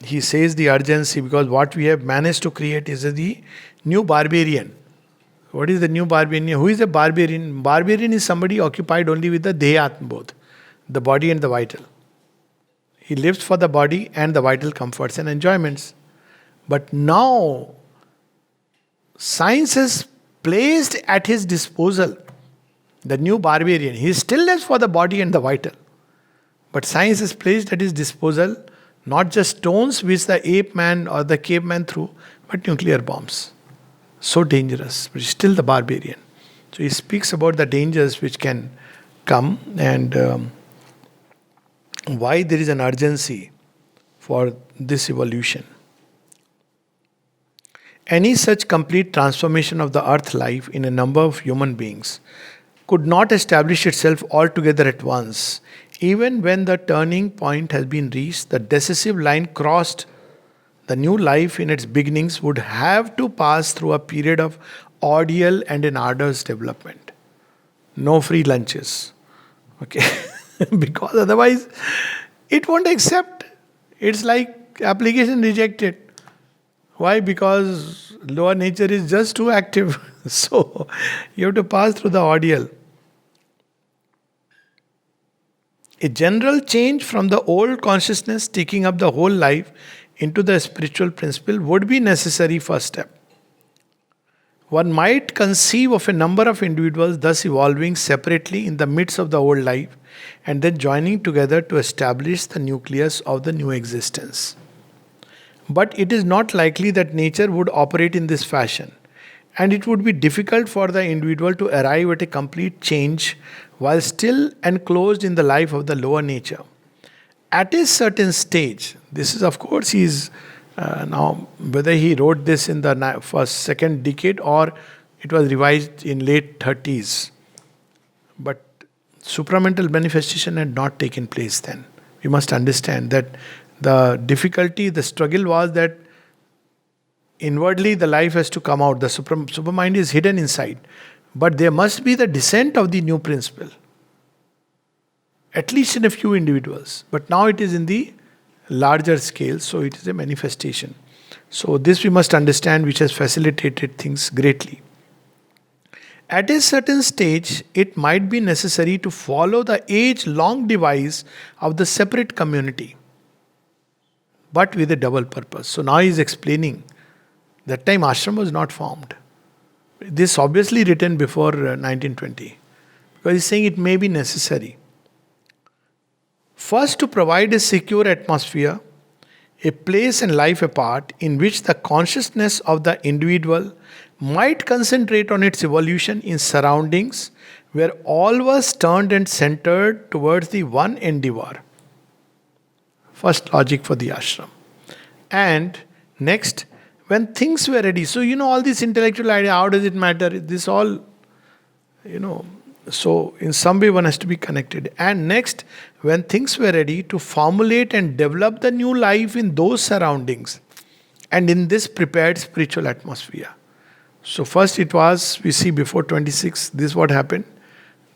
he says the urgency because what we have managed to create is the new barbarian. What is the new barbarian? Who is a barbarian? Barbarian is somebody occupied only with the Dehayatma both, the body and the vital. He lives for the body and the vital comforts and enjoyments. But now, science has placed at his disposal the new barbarian. He still lives for the body and the vital. But science has placed at his disposal not just stones which the ape man or the caveman threw, but nuclear bombs. So dangerous, but he's still the barbarian. So he speaks about the dangers which can come and why there is an urgency for this evolution. Any such complete transformation of the earth life in a number of human beings could not establish itself altogether at once. Even when the turning point has been reached, the decisive line crossed, the new life in its beginnings would have to pass through a period of ordeal and an arduous development. No free lunches. Okay? Because otherwise it won't accept. It's like application rejected. Why? Because lower nature is just too active. So you have to pass through the ordeal. A general change from the old consciousness taking up the whole life into the spiritual principle would be necessary first step. One might conceive of a number of individuals thus evolving separately in the midst of the old life and then joining together to establish the nucleus of the new existence. But it is not likely that nature would operate in this fashion, and it would be difficult for the individual to arrive at a complete change while still enclosed in the life of the lower nature. At a certain stage, this is of course he's now whether he wrote this in the second decade or it was revised in late 30s, but supramental manifestation had not taken place then. We must understand that the difficulty, the struggle was that inwardly the life has to come out. The supermind is hidden inside. But there must be the descent of the new principle. At least in a few individuals. But now it is in the larger scale, so it is a manifestation. So this we must understand, which has facilitated things greatly. At a certain stage, it might be necessary to follow the age-long device of the separate community, but with a double purpose. So now he is explaining. That time ashram was not formed. This obviously written before 1920. Because he's saying it may be necessary. First, to provide a secure atmosphere, a place and life apart in which the consciousness of the individual might concentrate on its evolution in surroundings where all was turned and centered towards the one endeavor. First logic for the ashram. And next, when things were ready. So, all this intellectual idea, how does it matter? This all, so in some way one has to be connected. And next, when things were ready to formulate and develop the new life in those surroundings and in this prepared spiritual atmosphere. So first it was, we see before 26, this is what happened.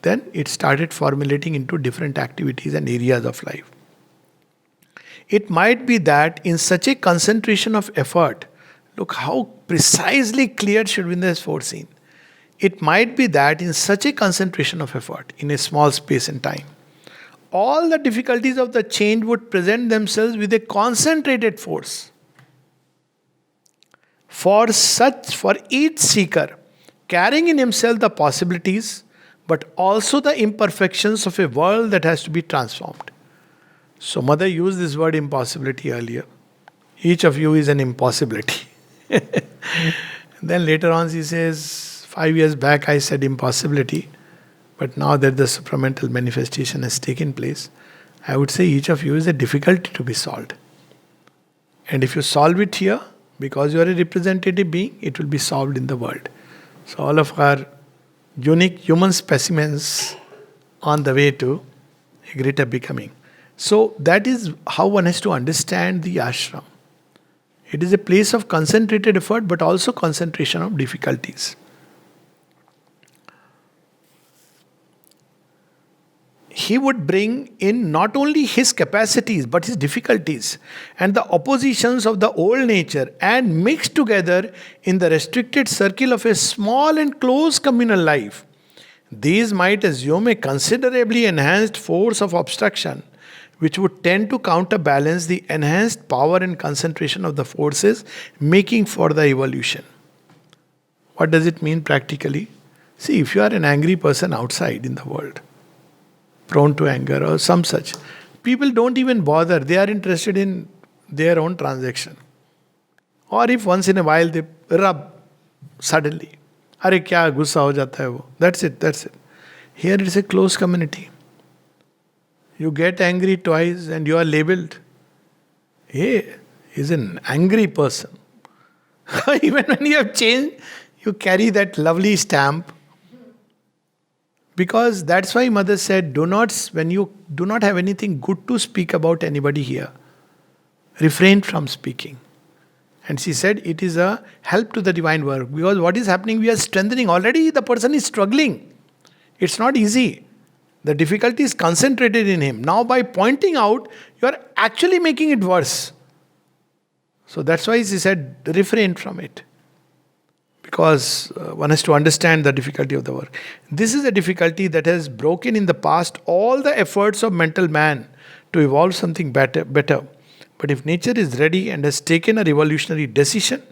Then it started formulating into different activities and areas of life. It might be that in such a concentration of effort, look how precisely clear Sri Aurobindo has foreseen. It might be that in such a concentration of effort, in a small space and time, all the difficulties of the change would present themselves with a concentrated force. For each seeker, carrying in himself the possibilities, but also the imperfections of a world that has to be transformed. So Mother used this word impossibility earlier. Each of you is an impossibility. Then later on she says, 5 years back I said impossibility, but now that the supramental manifestation has taken place, I would say each of you is a difficulty to be solved. And if you solve it here, Because you are a representative being, it will be solved in the world. So all of our unique human specimens on the way to a greater becoming. So that is how one has to understand the ashram. It is a place of concentrated effort, but also concentration of difficulties. He would bring in not only his capacities but his difficulties and the oppositions of the old nature and mix together in the restricted circle of a small and close communal life. These might assume a considerably enhanced force of obstruction, which would tend to counterbalance the enhanced power and concentration of the forces making for the evolution. What does it mean practically? See, if you are an angry person outside in the world, prone to anger or some such, people don't even bother. They are interested in their own transaction. Or if once in a while they rub suddenly. अरे क्या गुस्सा हो जाता है वो. That's it, that's it. Here it is a close community. You get angry twice and you are labeled. Hey, he's an angry person. Even when you have changed, you carry that lovely stamp. Because that's why mother said, when you do not have anything good to speak about anybody here, refrain from speaking. And she said it is a help to the divine work. Because what is happening, we are strengthening. Already the person is struggling. It's not easy. The difficulty is concentrated in him. Now by pointing out, you are actually making it worse. So that's why she said, refrain from it. Because one has to understand the difficulty of the work. This is a difficulty that has broken in the past all the efforts of mental man to evolve something better. But if nature is ready and has taken a revolutionary decision,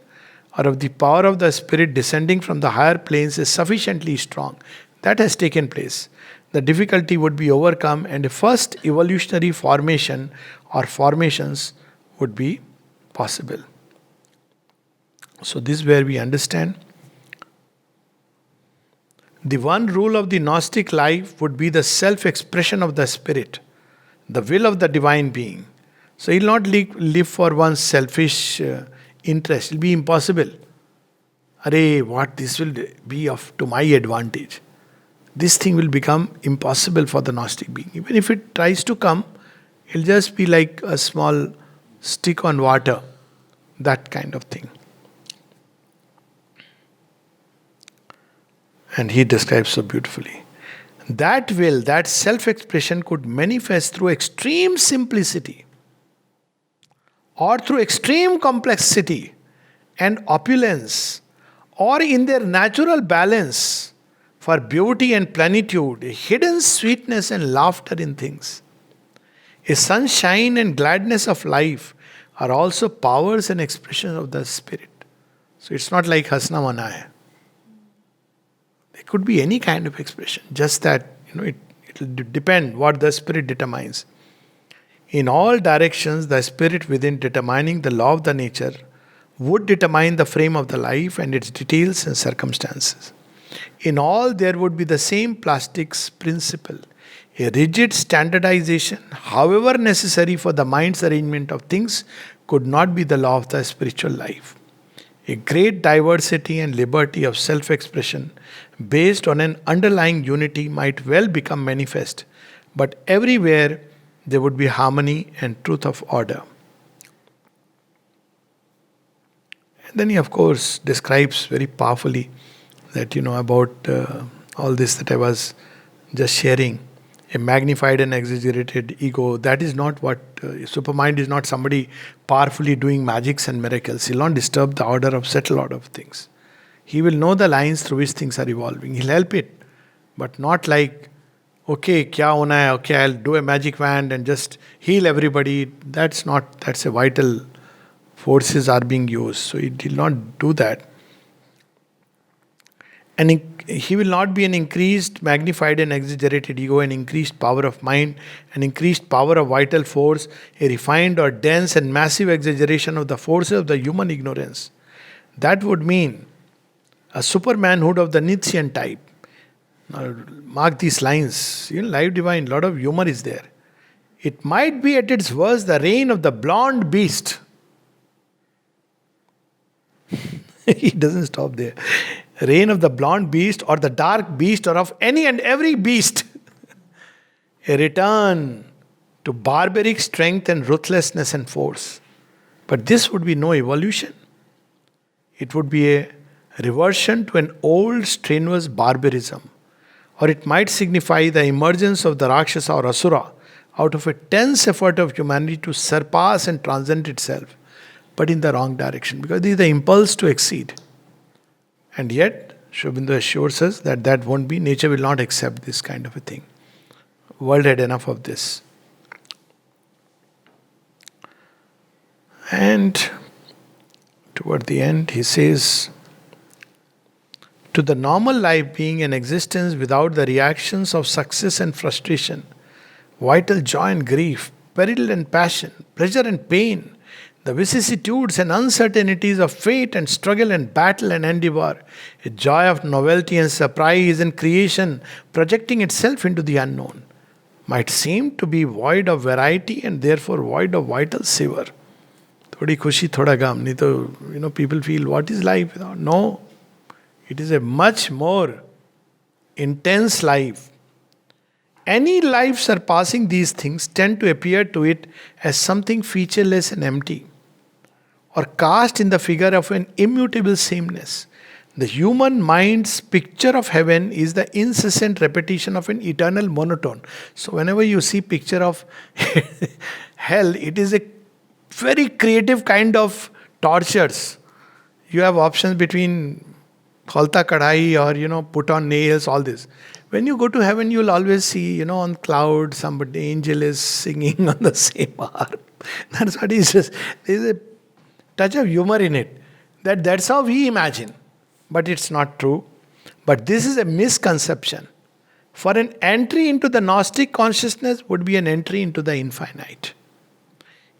or if the power of the spirit descending from the higher planes is sufficiently strong, that has taken place. The difficulty would be overcome and a first evolutionary formation or formations would be possible. So this is where we understand. The one rule of the Gnostic life would be the self-expression of the spirit, the will of the divine being. So he will not live for one's selfish interest. It will be impossible. Arey, what this will be to my advantage. This thing will become impossible for the Gnostic being. Even if it tries to come, it will just be like a small stick on water. That kind of thing. And he describes so beautifully. That will, that self-expression could manifest through extreme simplicity or through extreme complexity and opulence or in their natural balance for beauty and plenitude, a hidden sweetness and laughter in things. A sunshine and gladness of life are also powers and expressions of the spirit. So it's not like hasna mana hai. It could be any kind of expression, just that it will depend what the spirit determines. In all directions, the spirit within determining the law of the nature would determine the frame of the life and its details and circumstances. In all, there would be the same plastics principle, a rigid standardization, however necessary for the mind's arrangement of things, could not be the law of the spiritual life. A great diversity and liberty of self-expression based on an underlying unity might well become manifest, but everywhere there would be harmony and truth of order. And then he, of course, describes very powerfully that, about all this that I was just sharing. A magnified and exaggerated ego, that is not what, supermind is not somebody powerfully doing magics and miracles. He will not disturb the order of settled order of things. He will know the lines through which things are evolving. He'll help it. But not like, okay, kya hona hai, okay, I'll do a magic wand and just heal everybody. That's a vital forces are being used. So he will not do that. And he will not be an increased, magnified and exaggerated ego, an increased power of mind, an increased power of vital force, a refined or dense and massive exaggeration of the forces of the human ignorance. That would mean a supermanhood of the Nietzschean type. Now, mark these lines. Life Divine, a lot of humor is there. It might be at its worst the reign of the blonde beast. He doesn't stop there. Reign of the blonde beast or the dark beast or of any and every beast. A return to barbaric strength and ruthlessness and force. But this would be no evolution. It would be a reversion to an old strenuous barbarism. Or it might signify the emergence of the Rakshasa or Asura out of a tense effort of humanity to surpass and transcend itself, but in the wrong direction, because there is the impulse to exceed. And yet, Sri Aurobindo assures us that that won't be, nature will not accept this kind of a thing. World had enough of this. And toward the end, he says, to the normal life being an existence without the reactions of success and frustration, vital joy and grief, peril and passion, pleasure and pain, the vicissitudes and uncertainties of fate and struggle and battle and endeavor, a joy of novelty and surprise and creation projecting itself into the unknown, might seem to be void of variety and therefore void of vital savor. थोड़ी खुशी थोड़ा गम नहीं तो people feel what is life? No, it is a much more intense life. Any life surpassing these things tend to appear to it as something featureless and empty, or cast in the figure of an immutable sameness. The human mind's picture of heaven is the incessant repetition of an eternal monotone. So whenever you see picture of hell, it is a very creative kind of tortures. You have options between khalta kadhai or put on nails, all this. When you go to heaven, you'll always see, on cloud, somebody angel is singing on the same harp. That's what he's just. There's a touch of humor in it. That's how we imagine. But it's not true. But this is a misconception. For an entry into the Gnostic consciousness would be an entry into the infinite.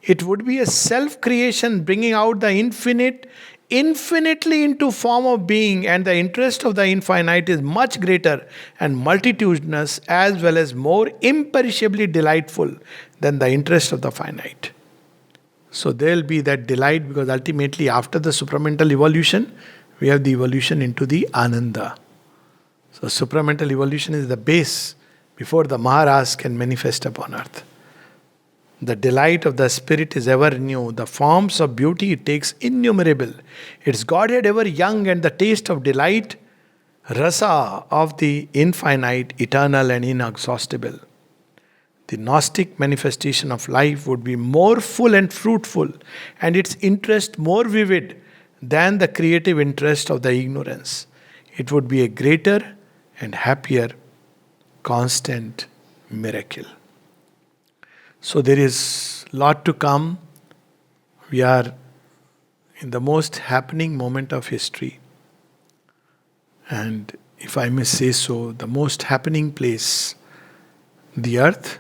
It would be a self-creation bringing out the infinite infinitely into form of being, and the interest of the infinite is much greater and multitudinous as well as more imperishably delightful than the interest of the finite. So there will be that delight, because ultimately after the supramental evolution, we have the evolution into the Ananda. So supramental evolution is the base before the Maharas can manifest upon earth. The delight of the spirit is ever new. The forms of beauty it takes innumerable. Its Godhead ever young, and the taste of delight, rasa of the infinite, eternal and inexhaustible. The Gnostic manifestation of life would be more full and fruitful, and its interest more vivid than the creative interest of the ignorance. It would be a greater and happier, constant miracle. So there is lot to come. We are in the most happening moment of history. And if I may say so, the most happening place, the earth,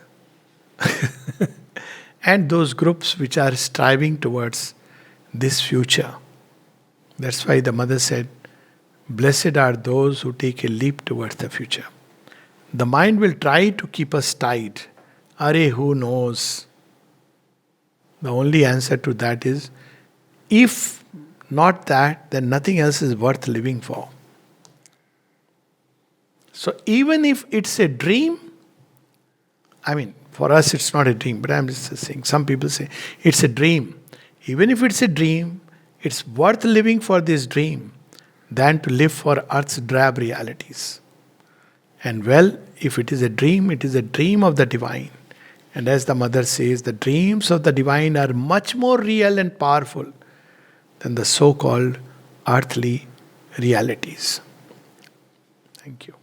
and those groups which are striving towards this future. That's why the mother said, blessed are those who take a leap towards the future. The mind will try to keep us tied. Are, who knows? The only answer to that is, if not that, then nothing else is worth living for. So even if it's a dream, for us it's not a dream, but I'm just saying, some people say it's a dream. Even if it's a dream, it's worth living for this dream than to live for earth's drab realities. And well, if it is a dream of the divine. And as the mother says, the dreams of the divine are much more real and powerful than the so-called earthly realities. Thank you.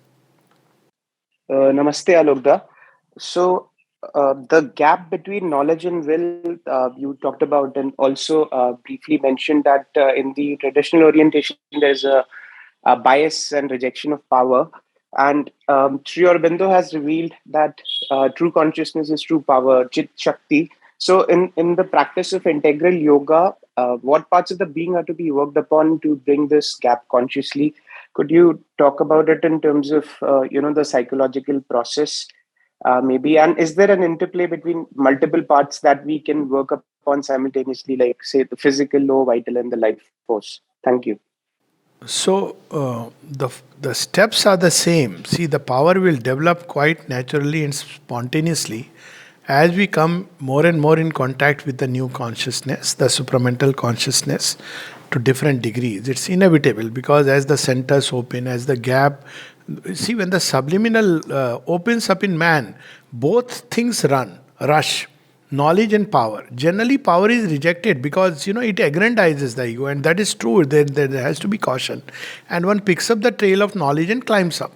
Namaste, Alokda. So, the gap between knowledge and will, you talked about, and also briefly mentioned that in the traditional orientation, there's a bias and rejection of power. And Sri Aurobindo has revealed that true consciousness is true power, Chit Shakti. So, in the practice of integral yoga, what parts of the being are to be worked upon to bring this gap consciously? Could you talk about it in terms of the psychological process, maybe? And is there an interplay between multiple parts that we can work upon simultaneously, like say the physical, low, vital, and the life force? Thank you. So the steps are the same. See, the power will develop quite naturally and spontaneously as we come more and more in contact with the new consciousness, the supramental consciousness, to different degrees. It's inevitable because as the centers open, as the gap, see, when the subliminal opens up in man, both things rush, knowledge and power. Generally power is rejected because it aggrandizes the ego, and that is true. There has to be caution, and one picks up the trail of knowledge and climbs up.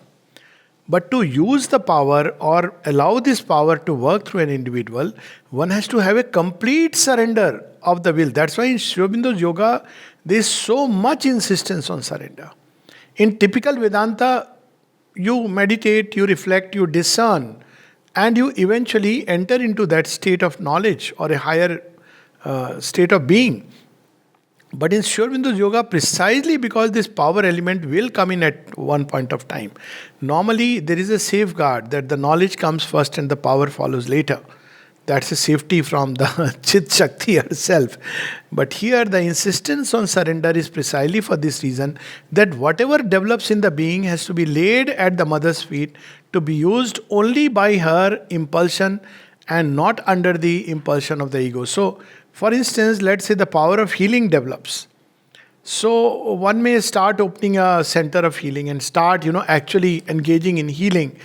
But to use the power or allow this power to work through an individual, one has to have a complete surrender of the will. That's why in Sri Aurobindo's yoga there is so much insistence on surrender. In typical Vedanta, you meditate, you reflect, you discern, and you eventually enter into that state of knowledge or a higher state of being. But in Sri Aurobindo's yoga, precisely because this power element will come in at one point of time, normally there is a safeguard that the knowledge comes first and the power follows later. That's a safety from the Chit Shakti herself. But here, the insistence on surrender is precisely for this reason, that whatever develops in the being has to be laid at the mother's feet to be used only by her impulsion and not under the impulsion of the ego. So, for instance, let's say the power of healing develops. So one may start opening a center of healing and start, actually engaging in healing,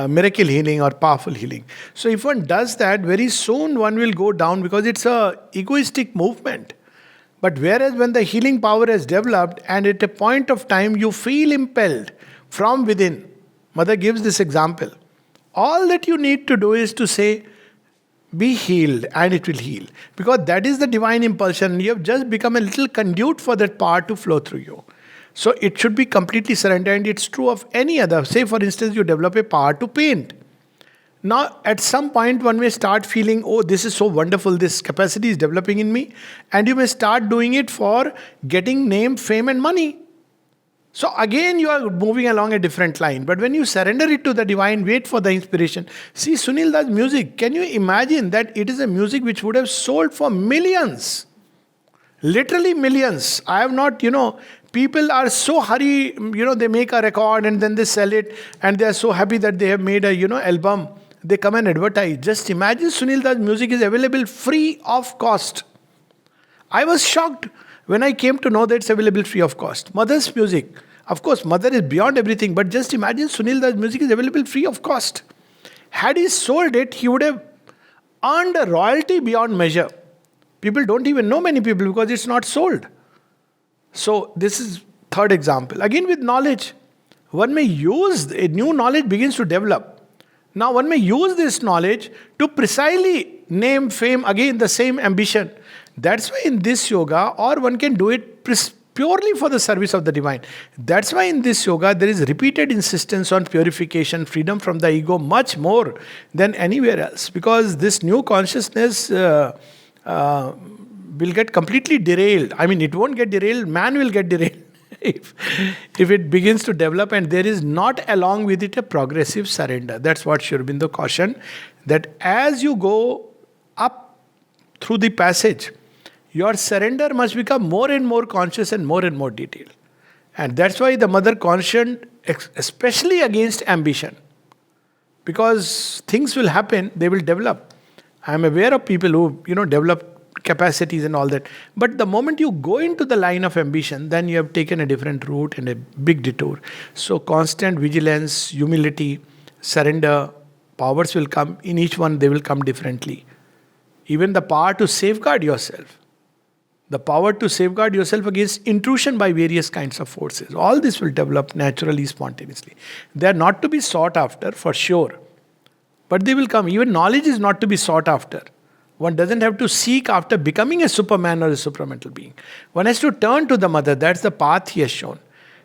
miracle healing or powerful healing. So if one does that, very soon one will go down because it's a egoistic movement. But whereas when the healing power has developed and at a point of time you feel impelled from within, Mother gives this example. All that you need to do is to say, be healed, and it will heal. Because that is the divine impulsion. You have just become a little conduit for that power to flow through you. So it should be completely surrendered, and it's true of any other. Say, for instance, you develop a power to paint. Now, at some point, one may start feeling, oh, this is so wonderful, this capacity is developing in me. And you may start doing it for getting name, fame, and money. So again, you are moving along a different line. But when you surrender it to the divine, wait for the inspiration. See, Sunil Das music. Can you imagine that it is a music which would have sold for millions? Literally millions. I have not, people are so hurry, they make a record and then they sell it. And they are so happy that they have made a, album. They come and advertise. Just imagine Sunil Das music is available free of cost. I was shocked when I came to know that it's available free of cost. Mother's music. Of course, Mother is beyond everything, but just imagine Sunil Das music is available free of cost. Had he sold it, he would have earned a royalty beyond measure. People don't even know many people because it's not sold. So this is third example. Again with knowledge. One may use, a new knowledge begins to develop. Now one may use this knowledge to precisely name, fame, again the same ambition. That's why in this yoga, or one can do it purely for the service of the divine. That's why in this yoga, there is repeated insistence on purification, freedom from the ego, much more than anywhere else. Because this new consciousness will get completely derailed. I mean, it won't get derailed, man will get derailed. If it begins to develop, and there is not along with it a progressive surrender. That's what Sri Aurobindo cautioned, that as you go up through the passage, your surrender must become more and more conscious and more detailed. And that's why the mother cautioned especially against ambition. Because things will happen, they will develop. I am aware of people who, develop capacities and all that. But the moment you go into the line of ambition, then you have taken a different route and a big detour. So constant vigilance, humility, surrender, powers will come. In each one, they will come differently. Even the power to safeguard yourself. The power to safeguard yourself against intrusion by various kinds of forces. All this will develop naturally, spontaneously. They are not to be sought after, for sure. But they will come. Even knowledge is not to be sought after. One doesn't have to seek after becoming a superman or a supramental being. One has to turn to the mother. That's the path he has shown.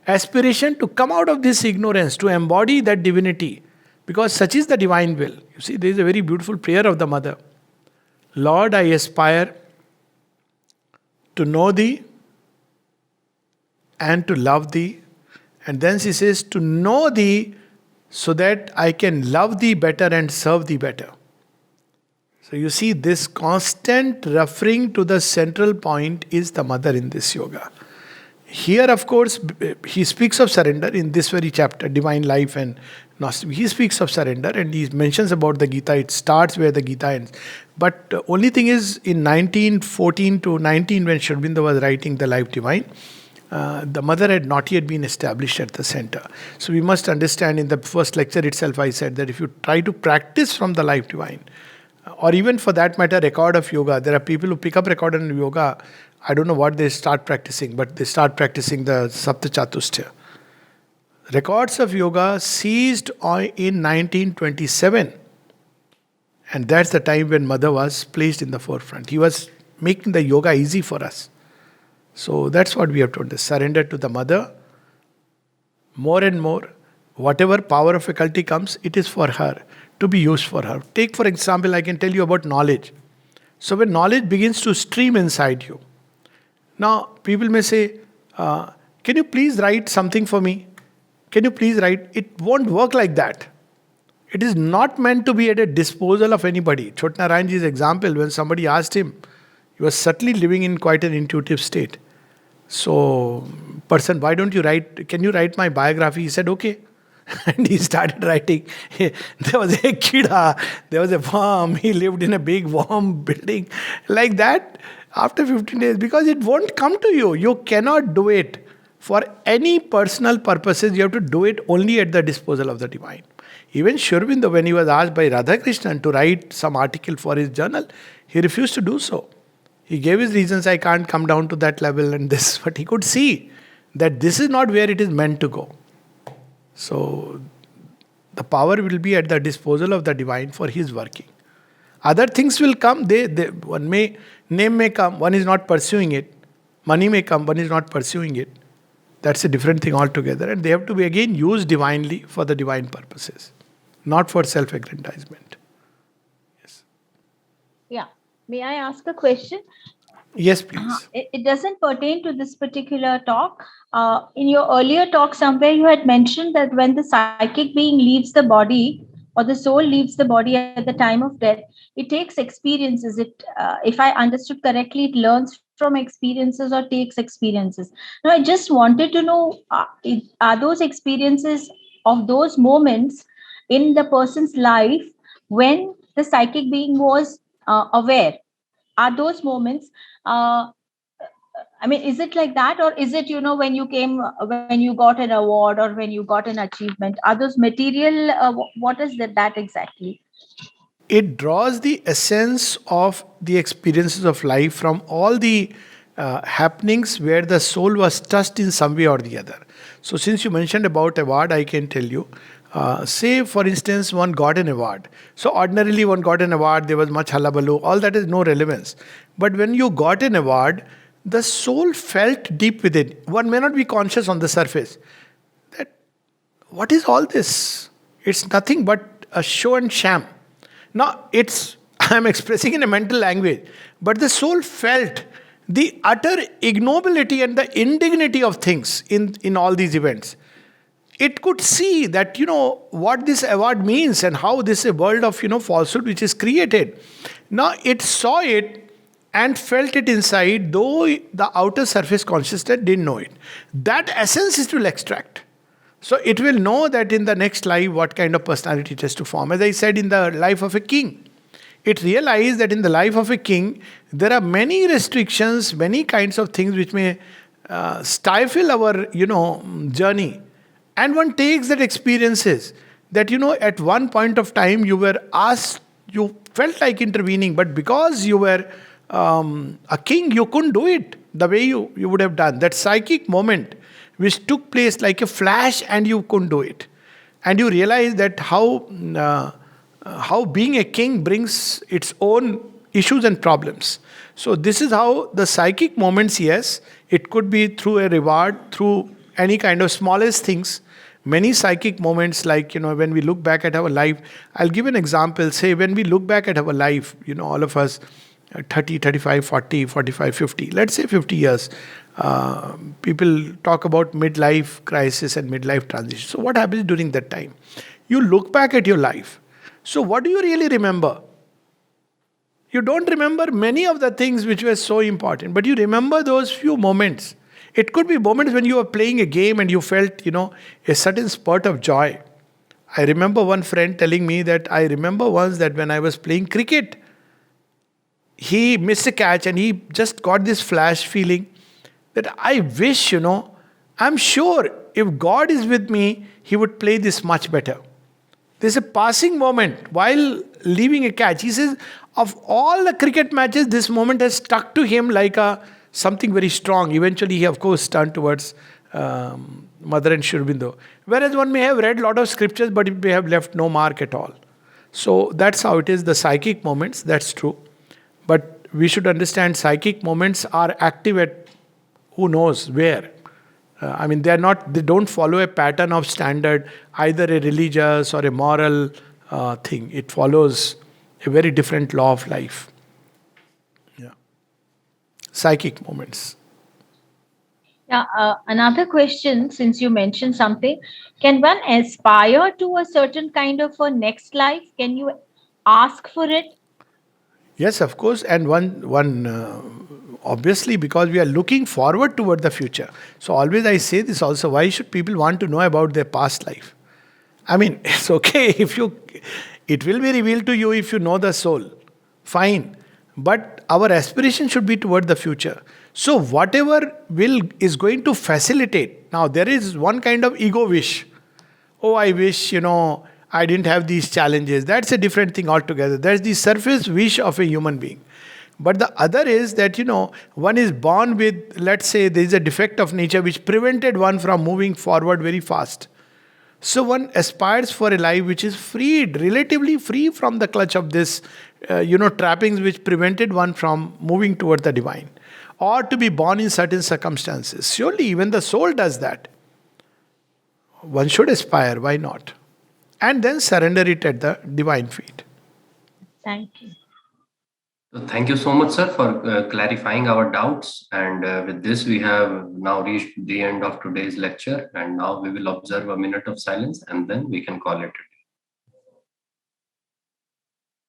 Aspiration to come out of this ignorance, to embody that divinity. Because such is the divine will. You see, there is a very beautiful prayer of the mother. Lord, I aspire to know thee and to love thee. And then she says, to know thee so that I can love thee better and serve thee better. So you see, this constant referring to the central point is the mother in this yoga. Here, of course, he speaks of surrender in this very chapter, Divine Life and Gnostic. He speaks of surrender and he mentions about the Gita. It starts where the Gita ends. But only thing is, in 1914 to 19, when Sri Aurobindo was writing The Life Divine, the mother had not yet been established at the center. So we must understand, in the first lecture itself, I said that if you try to practice from the Life Divine, or even for that matter, record of yoga, there are people who pick up record in yoga. I don't know what they start practicing, but they start practicing the Sapta Chatushtya. Records of yoga ceased in 1927. And that's the time when Mother was placed in the forefront. He was making the yoga easy for us. So that's what we have to understand. Surrender to the Mother more and more. Whatever power of faculty comes, it is for her, to be used for her. Take, for example, I can tell you about knowledge. So when knowledge begins to stream inside you, now people may say, can you please write something for me? Can you please write? It won't work like that. It is not meant to be at a disposal of anybody. Chotnarayanji's example, when somebody asked him, he was certainly living in quite an intuitive state. So, person, why don't you write? Can you write my biography? He said, okay. And he started writing. There was a kida, there was a worm, he lived in a big warm building. Like that, after 15 days, because it won't come to you. You cannot do it for any personal purposes. You have to do it only at the disposal of the divine. Even Sri Aurobindo, when he was asked by Radhakrishnan to write some article for his journal, he refused to do so. He gave his reasons, I can't come down to that level and this, but he could see that this is not where it is meant to go. So, the power will be at the disposal of the divine for his working. Other things will come, name may come, one is not pursuing it. Money may come, one is not pursuing it. That's a different thing altogether. And they have to be again used divinely for the divine purposes, not for self-aggrandizement. Yes. Yeah. May I ask a question? Yes, please. It doesn't pertain to this particular talk. In your earlier talk, somewhere you had mentioned that when the psychic being leaves the body, or the soul leaves the body at the time of death, it takes experiences. If I understood correctly, it learns from experiences or takes experiences. Now, I just wanted to know: are those experiences of those moments in the person's life when the psychic being was aware? Are those moments? I mean, is it like that, or is it, when you came, when you got an award or when you got an achievement? Are those material? What is that exactly? It draws the essence of the experiences of life from all the happenings where the soul was touched in some way or the other. So, since you mentioned about award, I can tell you. Say, for instance, one got an award. So, ordinarily, one got an award, there was much hullabaloo, all that is no relevance. But when you got an award, the soul felt deep within. One may not be conscious on the surface that what is all this? It's nothing but a show and sham. Now, I'm expressing in a mental language, but the soul felt the utter ignobility and the indignity of things in all these events. It could see that, what this award means and how this is a world of, falsehood which is created. Now, it saw it and felt it inside, though the outer surface consciousness didn't know it. That essence it will extract. So it will know that in the next life what kind of personality it has to form. As I said, in the life of a king, it realized that in the life of a king, there are many restrictions, many kinds of things which may stifle our, journey. And one takes that experiences that, at one point of time you were asked, you felt like intervening, but because you were a king, you couldn't do it the way you would have done. That psychic moment which took place like a flash and you couldn't do it. And you realize that how being a king brings its own issues and problems. So this is how the psychic moments, yes, it could be through a reward, through any kind of smallest things. Many psychic moments, like, when we look back at our life, I'll give an example. Say, when we look back at our life, all of us, 30, 35, 40, 45, 50, let's say 50 years, people talk about midlife crisis and midlife transition. So what happens during that time? You look back at your life. So what do you really remember? You don't remember many of the things which were so important, but you remember those few moments. It could be moments when you were playing a game and you felt, a certain spurt of joy. I remember one friend telling me that I remember once that when I was playing cricket, he missed a catch and he just got this flash feeling that I wish, I'm sure if God is with me, he would play this much better. There's a passing moment while leaving a catch. He says, of all the cricket matches, this moment has stuck to him like a something very strong. Eventually, he of course turned towards Mother and Sri Aurobindo. Whereas one may have read a lot of scriptures, but it may have left no mark at all. So that's how it is. The psychic moments, that's true. But we should understand psychic moments are active at who knows where. They don't follow a pattern of standard, either a religious or a moral thing. It follows a very different law of life. Yeah. Psychic moments. Yeah, another question, since you mentioned something, can one aspire to a certain kind of a next life? Can you ask for it? Yes, of course, and one obviously because we are looking forward toward the future. So always I say this also: why should people want to know about their past life? It's okay if you, it will be revealed to you if you know the soul. Fine, but our aspiration should be toward the future. So whatever will is going to facilitate. Now there is one kind of ego wish. Oh, I wish, I didn't have these challenges. That's a different thing altogether. That's the surface wish of a human being. But the other is that, one is born with, let's say, there is a defect of nature which prevented one from moving forward very fast. So one aspires for a life which is freed, relatively free from the clutch of this, trappings which prevented one from moving toward the divine. Or to be born in certain circumstances. Surely even the soul does that. One should aspire, why not? And then surrender it at the divine feet. Thank you. So thank you so much, sir, for clarifying our doubts. And with this, we have now reached the end of today's lecture. And now we will observe a minute of silence and then we can call it a day.